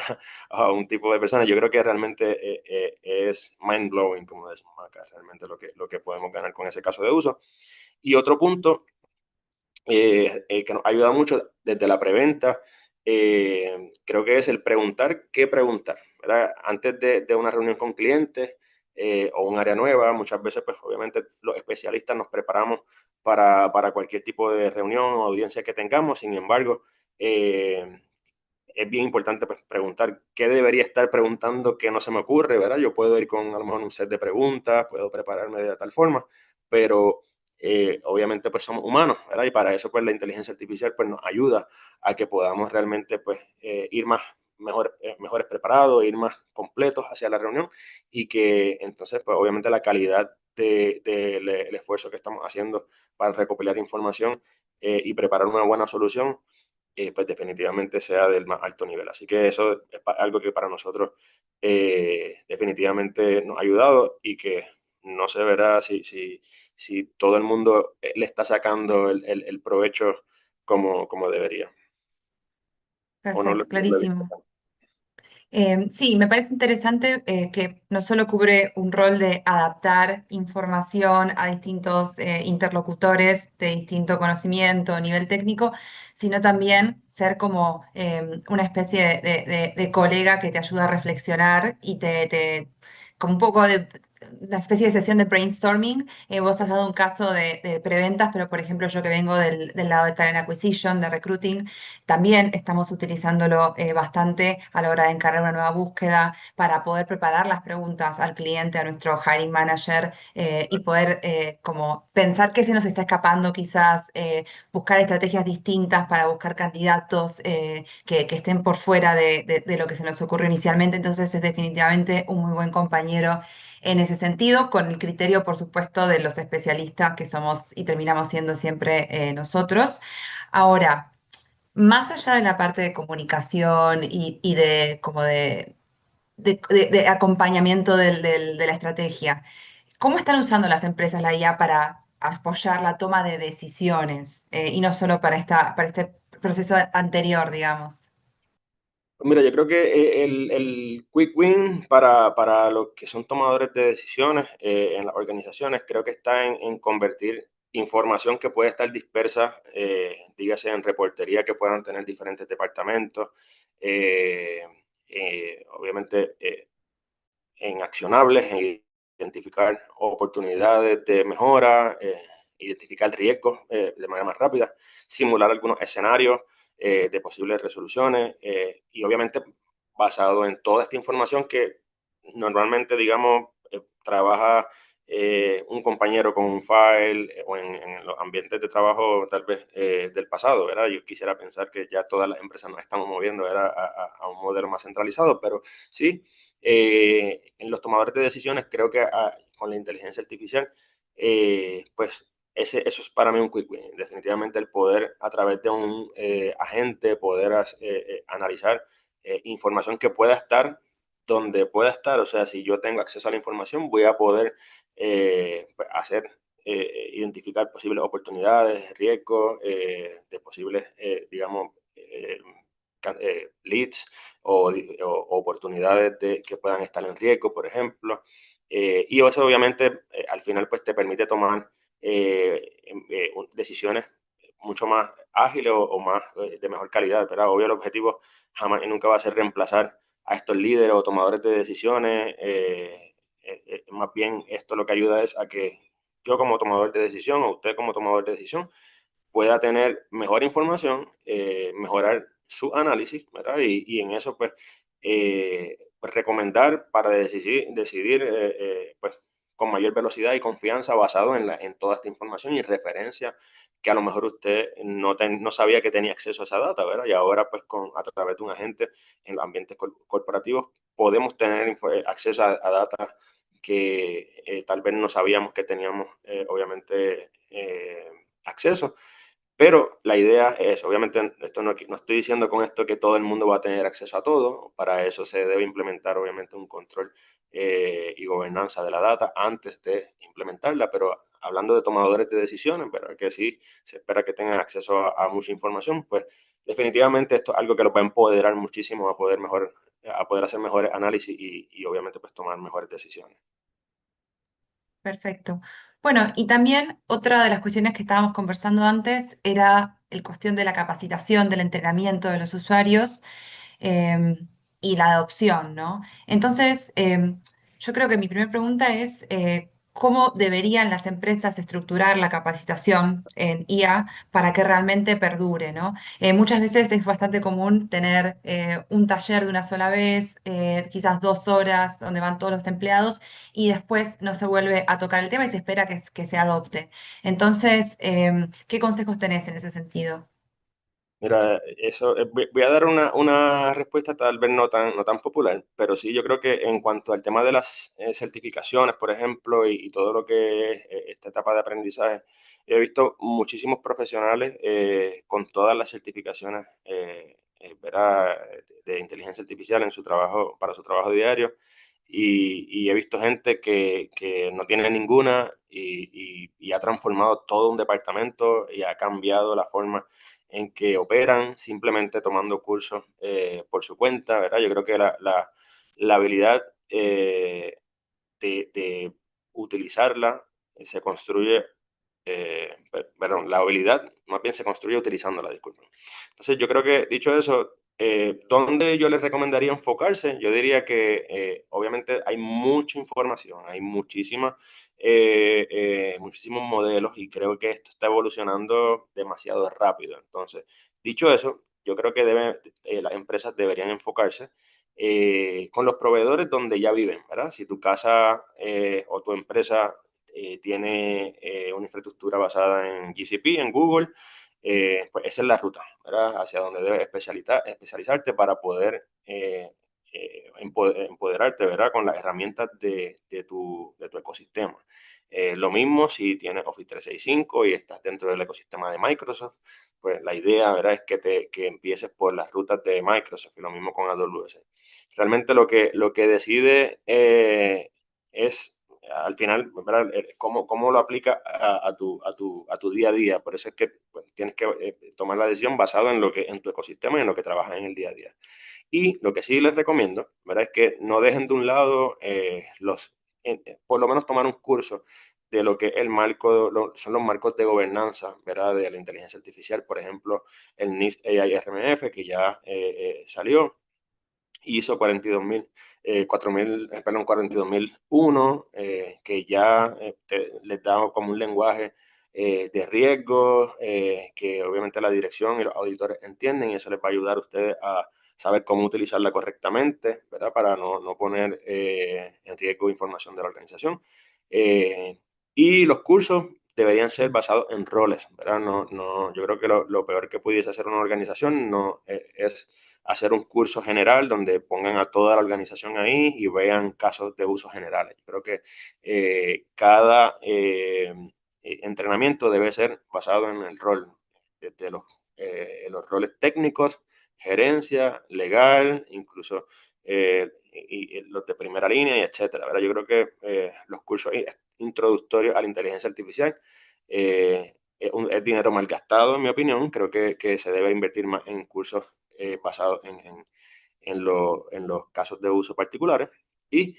a un tipo de persona. Yo creo que realmente es mind blowing, como decimos acá, realmente lo que podemos ganar con ese caso de uso. Y otro punto que nos ayuda mucho desde la preventa, creo que es el preguntar qué preguntar, ¿verdad? Antes de una reunión con clientes o un área nueva, muchas veces, pues obviamente los especialistas nos preparamos para cualquier tipo de reunión o audiencia que tengamos, sin embargo, es bien importante pues, preguntar qué debería estar preguntando que no se me ocurre, ¿verdad? Yo puedo ir con a lo mejor un set de preguntas, puedo prepararme de tal forma, pero obviamente pues somos humanos, ¿verdad? Y para eso pues la inteligencia artificial pues nos ayuda a que podamos realmente pues ir mejores preparados, ir más completos hacia la reunión y que entonces pues obviamente la calidad del esfuerzo que estamos haciendo para recopilar información y preparar una buena solución pues definitivamente sea del más alto nivel. Así que eso es algo que para nosotros definitivamente nos ha ayudado y que no se verá si todo el mundo le está sacando el provecho como debería. O no Perfecto, lo he visto. clarísimo. Sí, me parece interesante que no solo cubre un rol de adaptar información a distintos interlocutores de distinto conocimiento, nivel técnico, sino también ser como una especie de colega que te ayuda a reflexionar y como un poco de una especie de sesión de brainstorming. Vos has dado un caso de preventas, pero por ejemplo yo que vengo del lado de talent acquisition, de recruiting, también estamos utilizándolo bastante a la hora de encargar una nueva búsqueda para poder preparar las preguntas al cliente, a nuestro hiring manager y poder como pensar qué se nos está escapando, quizás buscar estrategias distintas para buscar candidatos que estén por fuera de lo que se nos ocurrió inicialmente. Entonces es definitivamente un muy buen compañero en ese sentido, con el criterio, por supuesto, de los especialistas que somos y terminamos siendo siempre nosotros. Ahora, más allá de la parte de comunicación y de como de acompañamiento de la estrategia, ¿cómo están usando las empresas la IA para apoyar la toma de decisiones y no solo para este proceso anterior, digamos? Mira, yo creo que el quick win para los que son tomadores de decisiones en las organizaciones, creo que está en convertir información que puede estar dispersa, dígase en reportería que puedan tener diferentes departamentos, eh, obviamente en accionables, en identificar oportunidades de mejora, identificar riesgos de manera más rápida, simular algunos escenarios de posibles resoluciones y obviamente basado en toda esta información que normalmente, digamos, trabaja un compañero con un file o en los ambientes de trabajo tal vez del pasado, ¿verdad? Yo quisiera pensar que ya todas las empresas nos estamos moviendo, ¿verdad? A un modelo más centralizado, pero sí, en los tomadores de decisiones, creo que con la inteligencia artificial, pues eso es para mí un quick win. Definitivamente el poder a través de un agente, poder analizar información que pueda estar donde pueda estar. O sea, si yo tengo acceso a la información, voy a poder pues, identificar posibles oportunidades, riesgos, de posibles, digamos, leads o oportunidades que puedan estar en riesgo, por ejemplo. Y eso obviamente al final pues te permite tomar decisiones mucho más ágiles o más de mejor calidad, ¿verdad? Obvio el objetivo jamás y nunca va a ser reemplazar a estos líderes o tomadores de decisiones. Más bien esto lo que ayuda es a que yo como tomador de decisión o usted como tomador de decisión pueda tener mejor información, mejorar su análisis, ¿verdad? Y en eso, pues recomendar para decidir pues, con mayor velocidad y confianza basado en toda esta información y referencia que a lo mejor usted no sabía que tenía acceso a esa data, ¿verdad? Y ahora, pues, a través de un agente en los ambientes corporativos, podemos tener acceso a data que tal vez no sabíamos que teníamos, obviamente, acceso. Pero la idea es, obviamente, esto no estoy diciendo con esto que todo el mundo va a tener acceso a todo. Para eso se debe implementar, obviamente, un control y gobernanza de la data antes de implementarla. Pero hablando de tomadores de decisiones, ¿verdad? Que sí se espera que tengan acceso a mucha información, pues definitivamente esto es algo que los va a empoderar muchísimo a poder hacer mejores análisis y obviamente, pues tomar mejores decisiones. Perfecto. Bueno, y también otra de las cuestiones que estábamos conversando antes era el cuestión de la capacitación, del entrenamiento de los usuarios y la adopción, ¿no? Entonces, yo creo que mi primera pregunta es, ¿cómo deberían las empresas estructurar la capacitación en IA para que realmente perdure, ¿no? Muchas veces es bastante común tener un taller de una sola vez, quizás 2 horas donde van todos los empleados y después no se vuelve a tocar el tema y se espera que se adopte. Entonces, ¿qué consejos tenés en ese sentido? Mira, eso, voy a dar una respuesta tal vez no tan popular, pero sí yo creo que en cuanto al tema de las certificaciones, por ejemplo, y todo lo que es esta etapa de aprendizaje, he visto muchísimos profesionales con todas las certificaciones ¿verdad? De inteligencia artificial en su trabajo, para su trabajo diario, y he visto gente que no tiene ninguna y ha transformado todo un departamento y ha cambiado la forma en que operan simplemente tomando cursos por su cuenta, ¿verdad? Yo creo que la habilidad de utilizarla se construye, perdón, la habilidad más bien se construye utilizándola, disculpen. Entonces, yo creo que dicho eso, ¿dónde yo les recomendaría enfocarse? Yo diría que obviamente hay mucha información, hay muchísimos modelos y creo que esto está evolucionando demasiado rápido. Entonces, dicho eso, yo creo que las empresas deberían enfocarse con los proveedores donde ya viven, ¿verdad? Si tu casa o tu empresa tiene una infraestructura basada en GCP, en Google, pues esa es la ruta, ¿verdad? Hacia donde debes especializarte para poder empoderarte, ¿verdad? Con las herramientas de tu ecosistema. Lo mismo si tienes Office 365 y estás dentro del ecosistema de Microsoft, pues la idea, ¿verdad? Es que empieces por las rutas de Microsoft y lo mismo con AWS. Realmente lo que decide es al final, ¿verdad? Cómo lo aplica a tu día a día. Por eso es que pues, tienes que tomar la decisión basado en tu ecosistema y en lo que trabajas en el día a día. Y lo que sí les recomiendo, ¿verdad? Es que no dejen de un lado por lo menos tomar un curso de lo que el marco, son los marcos de gobernanza, ¿verdad? De la inteligencia artificial, por ejemplo, el NIST AI RMF, que ya salió, ISO 42.000, 4.000, perdón, 42.001, que ya les da como un lenguaje de riesgo, que obviamente la dirección y los auditores entienden, y eso les va a ayudar a ustedes a saber cómo utilizarla correctamente, ¿verdad? Para no poner en riesgo información de la organización. Eh, y los cursos deberían ser basados en roles, ¿verdad? Yo creo que lo peor que pudiese hacer una organización no es hacer un curso general donde pongan a toda la organización ahí y vean casos de uso generales. Yo creo que cada entrenamiento debe ser basado en el rol, desde los roles técnicos, gerencia, legal, incluso y los de primera línea, y etcétera, ¿verdad? Yo creo que los cursos introductorios a la inteligencia artificial es dinero mal gastado, en mi opinión. Creo que se debe invertir más en cursos basados en los casos de uso particulares. Y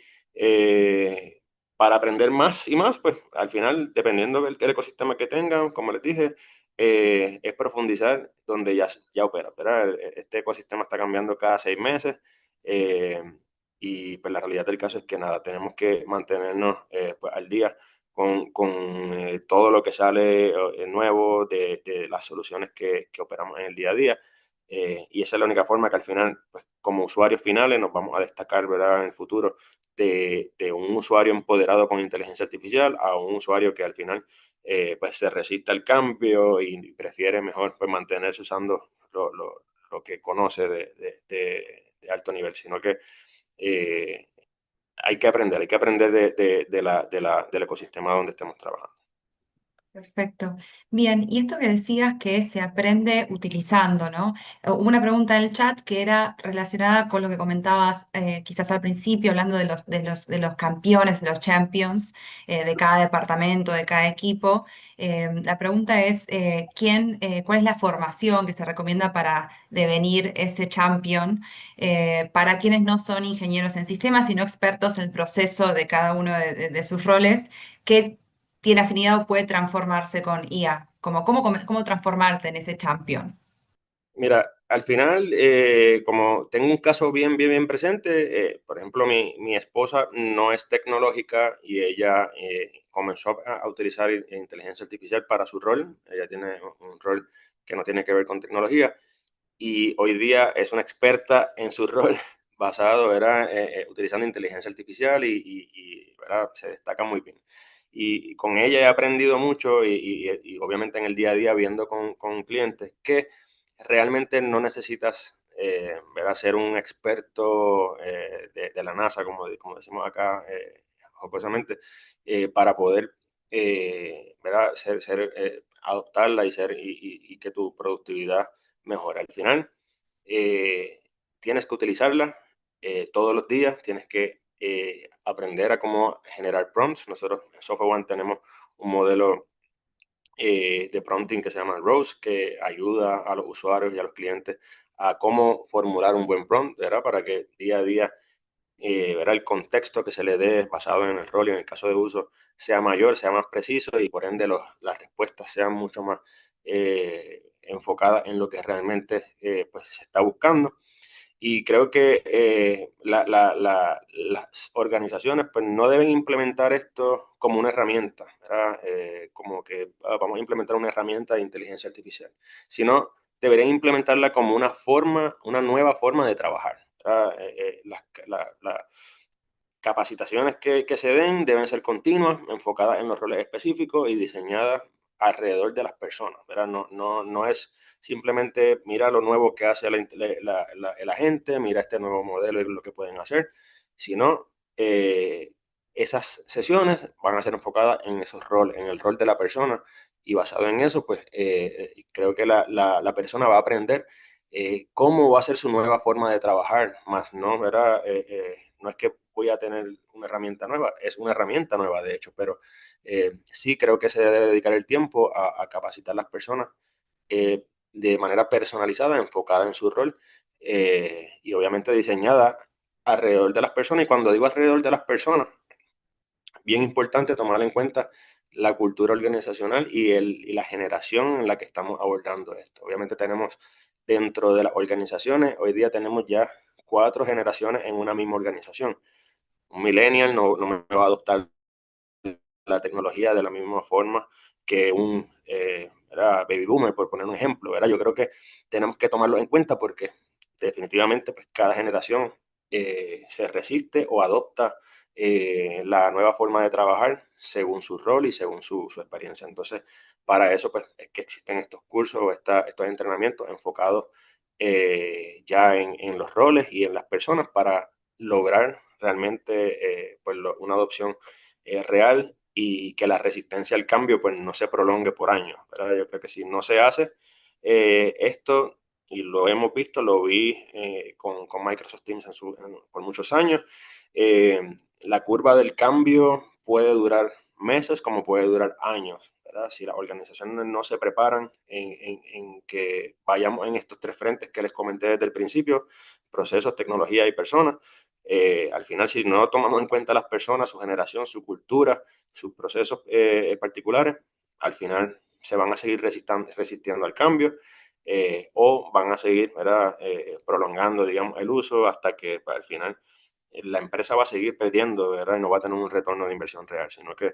para aprender más y más, pues al final, dependiendo del ecosistema que tengan, como les dije, es profundizar donde ya opera, ¿verdad? Este ecosistema está cambiando cada 6 meses. eh, y pues la realidad del caso es que nada, tenemos que mantenernos pues, al día con todo lo que sale nuevo de las soluciones que operamos en el día a día. Y esa es la única forma que al final, pues, como usuarios finales, nos vamos a destacar, ¿verdad? En el futuro de un usuario empoderado con inteligencia artificial a un usuario que al final pues se resiste al cambio y prefiere mejor pues, mantenerse usando lo que conoce de alto nivel, sino que eh, hay que aprender del ecosistema donde estemos trabajando. Perfecto. Bien, y esto que decías que se aprende utilizando, ¿no? Hubo una pregunta en el chat que era relacionada con lo que comentabas quizás al principio, hablando de los campeones, de los champions de cada departamento, de cada equipo. La pregunta es, ¿cuál es la formación que se recomienda para devenir ese champion para quienes no son ingenieros en sistemas, sino expertos en el proceso de cada uno de sus roles? ¿Qué tiene afinidad o puede transformarse con IA? ¿Cómo transformarte en ese champion? Mira, al final, como tengo un caso bien presente, por ejemplo, mi esposa no es tecnológica y ella comenzó a utilizar inteligencia artificial para su rol. Ella tiene un rol que no tiene que ver con tecnología y hoy día es una experta en su rol basado, ¿verdad? Utilizando inteligencia artificial ¿verdad? Se destaca muy bien. Y con ella he aprendido mucho y obviamente en el día a día viendo con clientes que realmente no necesitas, ¿verdad? Ser un experto de la NASA, como decimos acá jocosamente, para poder ¿verdad? Adoptarla y que tu productividad mejore. Al final, eh, tienes que utilizarla todos los días, tienes que aprender a cómo generar prompts. Nosotros en Software One tenemos un modelo de prompting que se llama Rose, que ayuda a los usuarios y a los clientes a cómo formular un buen prompt, ¿verdad? Para que día a día, ¿verdad? El contexto que se le dé basado en el rol y en el caso de uso sea mayor, sea más preciso y por ende las respuestas sean mucho más enfocadas en lo que realmente pues, se está buscando. Y creo que las organizaciones pues, no deben implementar esto como una herramienta, ¿verdad? Como que vamos a implementar una herramienta de inteligencia artificial, sino deberían implementarla como una nueva forma de trabajar, ¿verdad? Las capacitaciones que se den deben ser continuas, enfocadas en los roles específicos y diseñadas alrededor de las personas, ¿verdad? No es simplemente mira lo nuevo que hace el agente, mira este nuevo modelo y lo que pueden hacer, sino esas sesiones van a ser enfocadas en esos roles, en el rol de la persona y basado en eso, pues creo que la persona va a aprender cómo va a ser su nueva forma de trabajar, más no, ¿verdad? No es que voy a tener una herramienta nueva, es una herramienta nueva de hecho, pero sí creo que se debe dedicar el tiempo a capacitar a las personas de manera personalizada, enfocada en su rol, y obviamente diseñada alrededor de las personas. Y cuando digo alrededor de las personas, bien importante tomar en cuenta la cultura organizacional y la generación en la que estamos abordando esto. Obviamente tenemos dentro de las organizaciones, hoy día tenemos ya 4 generaciones en una misma organización. Un millennial no me va a adoptar la tecnología de la misma forma que un baby boomer, por poner un ejemplo, ¿verdad? Yo creo que tenemos que tomarlo en cuenta porque definitivamente pues, cada generación se resiste o adopta la nueva forma de trabajar según su rol y según su experiencia. Entonces, para eso pues, es que existen estos cursos o estos entrenamientos enfocados ya en los roles y en las personas para lograr realmente pues, una adopción real y que la resistencia al cambio pues no se prolongue por años, ¿verdad? Yo creo que si no se hace esto, y lo hemos visto, lo vi con Microsoft Teams por muchos años, eh, la curva del cambio puede durar meses como puede durar años, ¿verdad? Si las organizaciones no se preparan en que vayamos en estos 3 frentes que les comenté desde el principio, procesos, tecnología y personas, al final, si no tomamos en cuenta las personas, su generación, su cultura, sus procesos particulares, al final se van a seguir resistiendo al cambio o van a seguir, ¿verdad? Prolongando, digamos, el uso hasta que pues, al final la empresa va a seguir perdiendo, ¿verdad? Y no va a tener un retorno de inversión real, sino que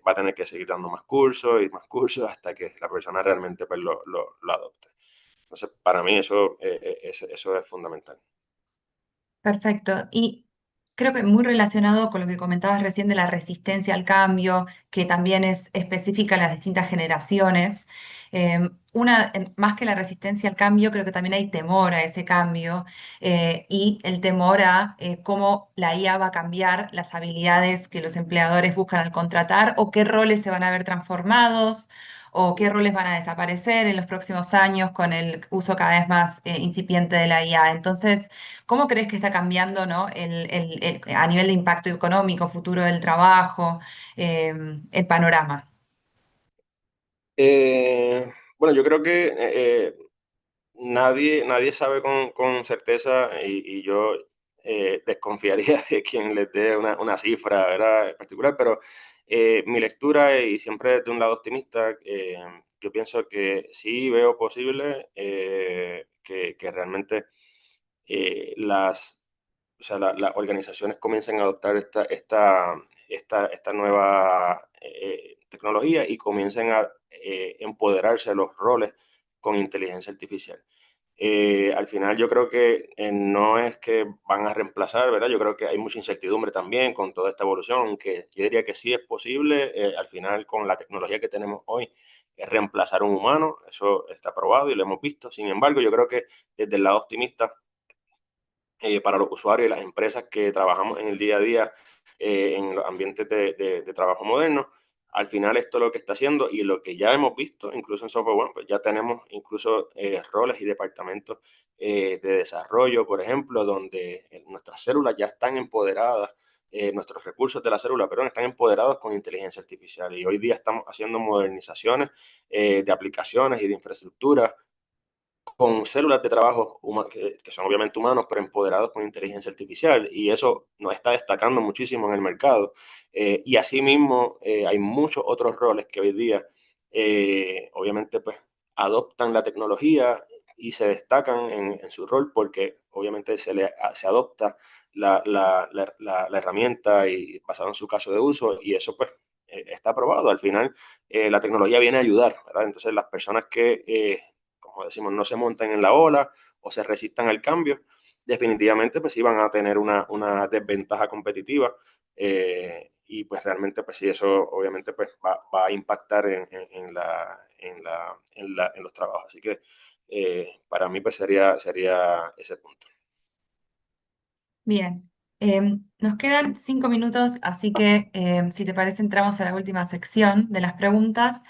va a tener que seguir dando más cursos y más cursos hasta que la persona realmente pues, lo adopte. Entonces, para mí eso es fundamental. Perfecto. Y creo que muy relacionado con lo que comentabas recién de la resistencia al cambio, que también es específica a las distintas generaciones. Más que la resistencia al cambio, creo que también hay temor a ese cambio y el temor a cómo la IA va a cambiar las habilidades que los empleadores buscan al contratar o qué roles se van a ver transformados o qué roles van a desaparecer en los próximos años con el uso cada vez más incipiente de la IA. Entonces, ¿cómo crees que está cambiando, ¿no? A nivel de impacto económico, futuro del trabajo, el panorama? Bueno, yo creo que nadie sabe con certeza y yo desconfiaría de quien les dé una cifra, ¿verdad? En particular, pero mi lectura y siempre desde un lado optimista, yo pienso que sí veo posible que realmente las, o sea, las organizaciones comiencen a adoptar esta nueva tecnología y comiencen a empoderarse de los roles con inteligencia artificial. Al final yo creo que no es que van a reemplazar, ¿verdad? Yo creo que hay mucha incertidumbre también con toda esta evolución, aunque yo diría que sí es posible, al final con la tecnología que tenemos hoy, es reemplazar a un humano, eso está probado y lo hemos visto. Sin embargo, yo creo que desde el lado optimista, para los usuarios y las empresas que trabajamos en el día a día en los ambientes de trabajo modernos. Al final esto lo que está haciendo y lo que ya hemos visto, incluso en Software One, pues ya tenemos incluso roles y departamentos de desarrollo, por ejemplo, donde nuestras células ya están empoderadas, nuestros recursos de la célula, perdón, están empoderados con inteligencia artificial. Y hoy día estamos haciendo modernizaciones de aplicaciones y de infraestructura con células de trabajo que son obviamente humanos, pero empoderados con inteligencia artificial. Y eso nos está destacando muchísimo en el mercado. Y asimismo, hay muchos otros roles que hoy día, obviamente, pues adoptan la tecnología y se destacan en su rol porque obviamente se adopta la herramienta y basado en su caso de uso y eso pues está probado. Al final, la tecnología viene a ayudar, ¿verdad? Entonces, las personas que como decimos, no se montan en la ola o se resistan al cambio, definitivamente pues sí van a tener una desventaja competitiva y pues realmente pues sí, eso obviamente pues va a impactar en los trabajos. Así que para mí pues sería ese punto. Bien. Nos quedan 5 minutos, así que si te parece entramos a la última sección de las preguntas.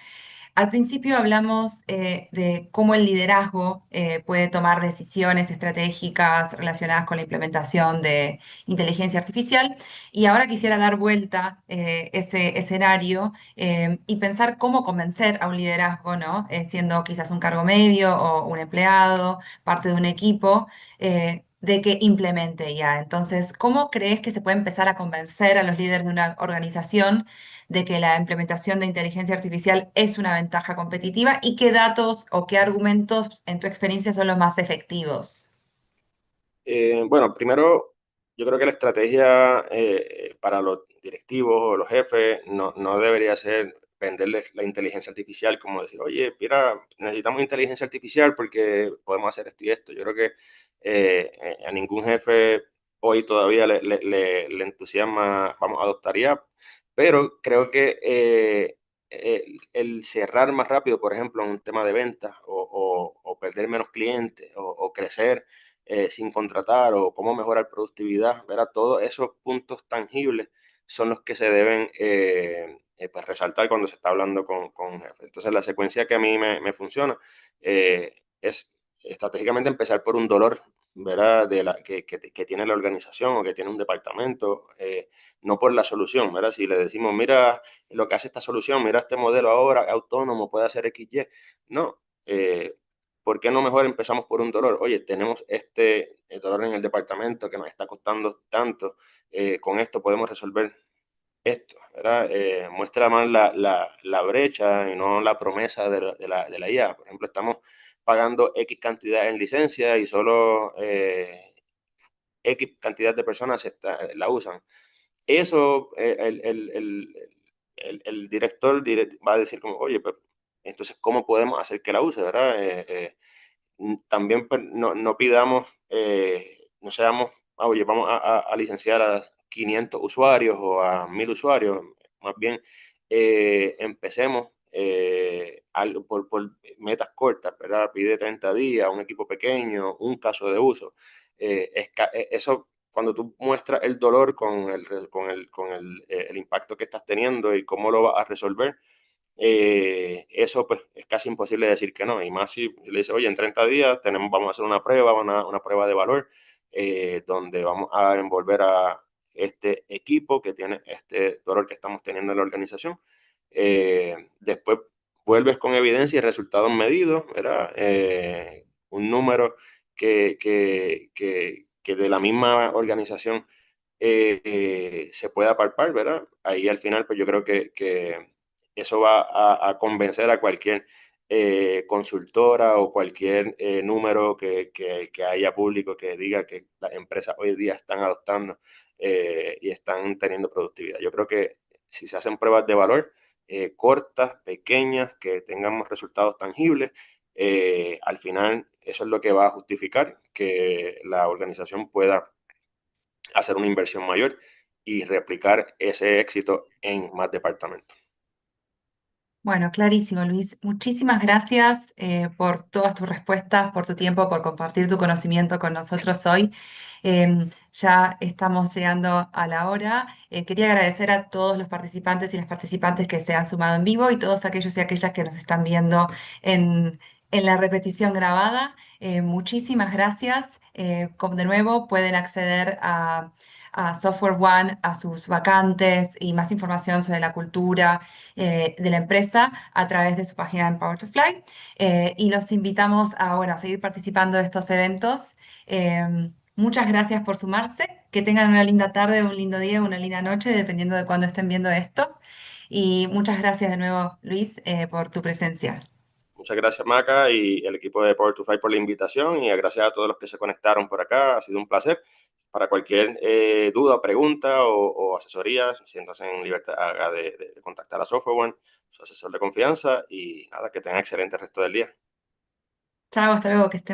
Al principio hablamos de cómo el liderazgo puede tomar decisiones estratégicas relacionadas con la implementación de inteligencia artificial y ahora quisiera dar vuelta ese escenario y pensar cómo convencer a un liderazgo, ¿no? Siendo quizás un cargo medio o un empleado, parte de un equipo. De que implemente ya. Entonces, ¿cómo crees que se puede empezar a convencer a los líderes de una organización de que la implementación de inteligencia artificial es una ventaja competitiva y qué datos o qué argumentos en tu experiencia son los más efectivos? Bueno, primero, yo creo que la estrategia para los directivos o los jefes no debería ser venderles la inteligencia artificial, como decir, oye, mira, necesitamos inteligencia artificial porque podemos hacer esto y esto. Yo creo que a ningún jefe hoy todavía le entusiasma, vamos, adoptaría, pero creo que el cerrar más rápido, por ejemplo, en un tema de ventas o perder menos clientes o crecer sin contratar o cómo mejorar productividad, ¿verdad? Todos esos puntos tangibles son los que se deben pues resaltar cuando se está hablando con un jefe. Entonces, la secuencia que a mí me funciona es estratégicamente empezar por un dolor, ¿verdad? Que tiene la organización o que tiene un departamento, no por la solución, ¿verdad? Si le decimos, mira lo que hace esta solución, mira este modelo ahora, autónomo, puede hacer X, Y. No, ¿por qué no mejor empezamos por un dolor? Oye, tenemos este dolor en el departamento que nos está costando tanto, con esto podemos resolver esto, ¿verdad? Muestra más la brecha y no la promesa de la IA. Por ejemplo, estamos pagando X cantidad en licencia y solo X cantidad de personas la usan. Eso, el director va a decir como, oye, pues, entonces, ¿cómo podemos hacer que la use, verdad? También pues, no pidamos, no seamos, oye, vamos a licenciar a 500 usuarios o a 1000 usuarios, más bien empecemos por metas cortas, ¿verdad? Pide 30 días, un equipo pequeño, un caso de uso. Eso, cuando tú muestras el dolor con el impacto que estás teniendo y cómo lo vas a resolver, eso pues es casi imposible decir que no, y más si le dice, oye, en 30 días vamos a hacer una prueba, una prueba de valor, donde vamos a envolver a este equipo que tiene este dolor que estamos teniendo en la organización. Después vuelves con evidencia y resultados medidos, ¿verdad? Un número que de la misma organización se pueda palpar, ¿verdad? Ahí al final, pues yo creo que eso va a convencer a cualquier consultora o cualquier número que haya público que diga que las empresas hoy día están adoptando y están teniendo productividad. Yo creo que si se hacen pruebas de valor cortas, pequeñas, que tengamos resultados tangibles, al final eso es lo que va a justificar que la organización pueda hacer una inversión mayor y replicar ese éxito en más departamentos. Bueno, clarísimo, Luis. Muchísimas gracias por todas tus respuestas, por tu tiempo, por compartir tu conocimiento con nosotros hoy. Ya estamos llegando a la hora. Quería agradecer a todos los participantes y las participantes que se han sumado en vivo y todos aquellos y aquellas que nos están viendo en la repetición grabada. Muchísimas gracias. De nuevo, pueden acceder a Software One, a sus vacantes y más información sobre la cultura de la empresa a través de su página en Power to Fly. Y los invitamos a, bueno, a seguir participando de estos eventos. Muchas gracias por sumarse. Que tengan una linda tarde, un lindo día, una linda noche, dependiendo de cuándo estén viendo esto. Y muchas gracias de nuevo, Luis, por tu presencia. Muchas gracias, Maca, y el equipo de Power to Fight por la invitación, y gracias a todos los que se conectaron por acá. Ha sido un placer. Para cualquier duda, pregunta o asesoría, siéntase en libertad de contactar a Software One, su asesor de confianza, y nada, que tengan excelente resto del día. Chao, hasta luego, que estén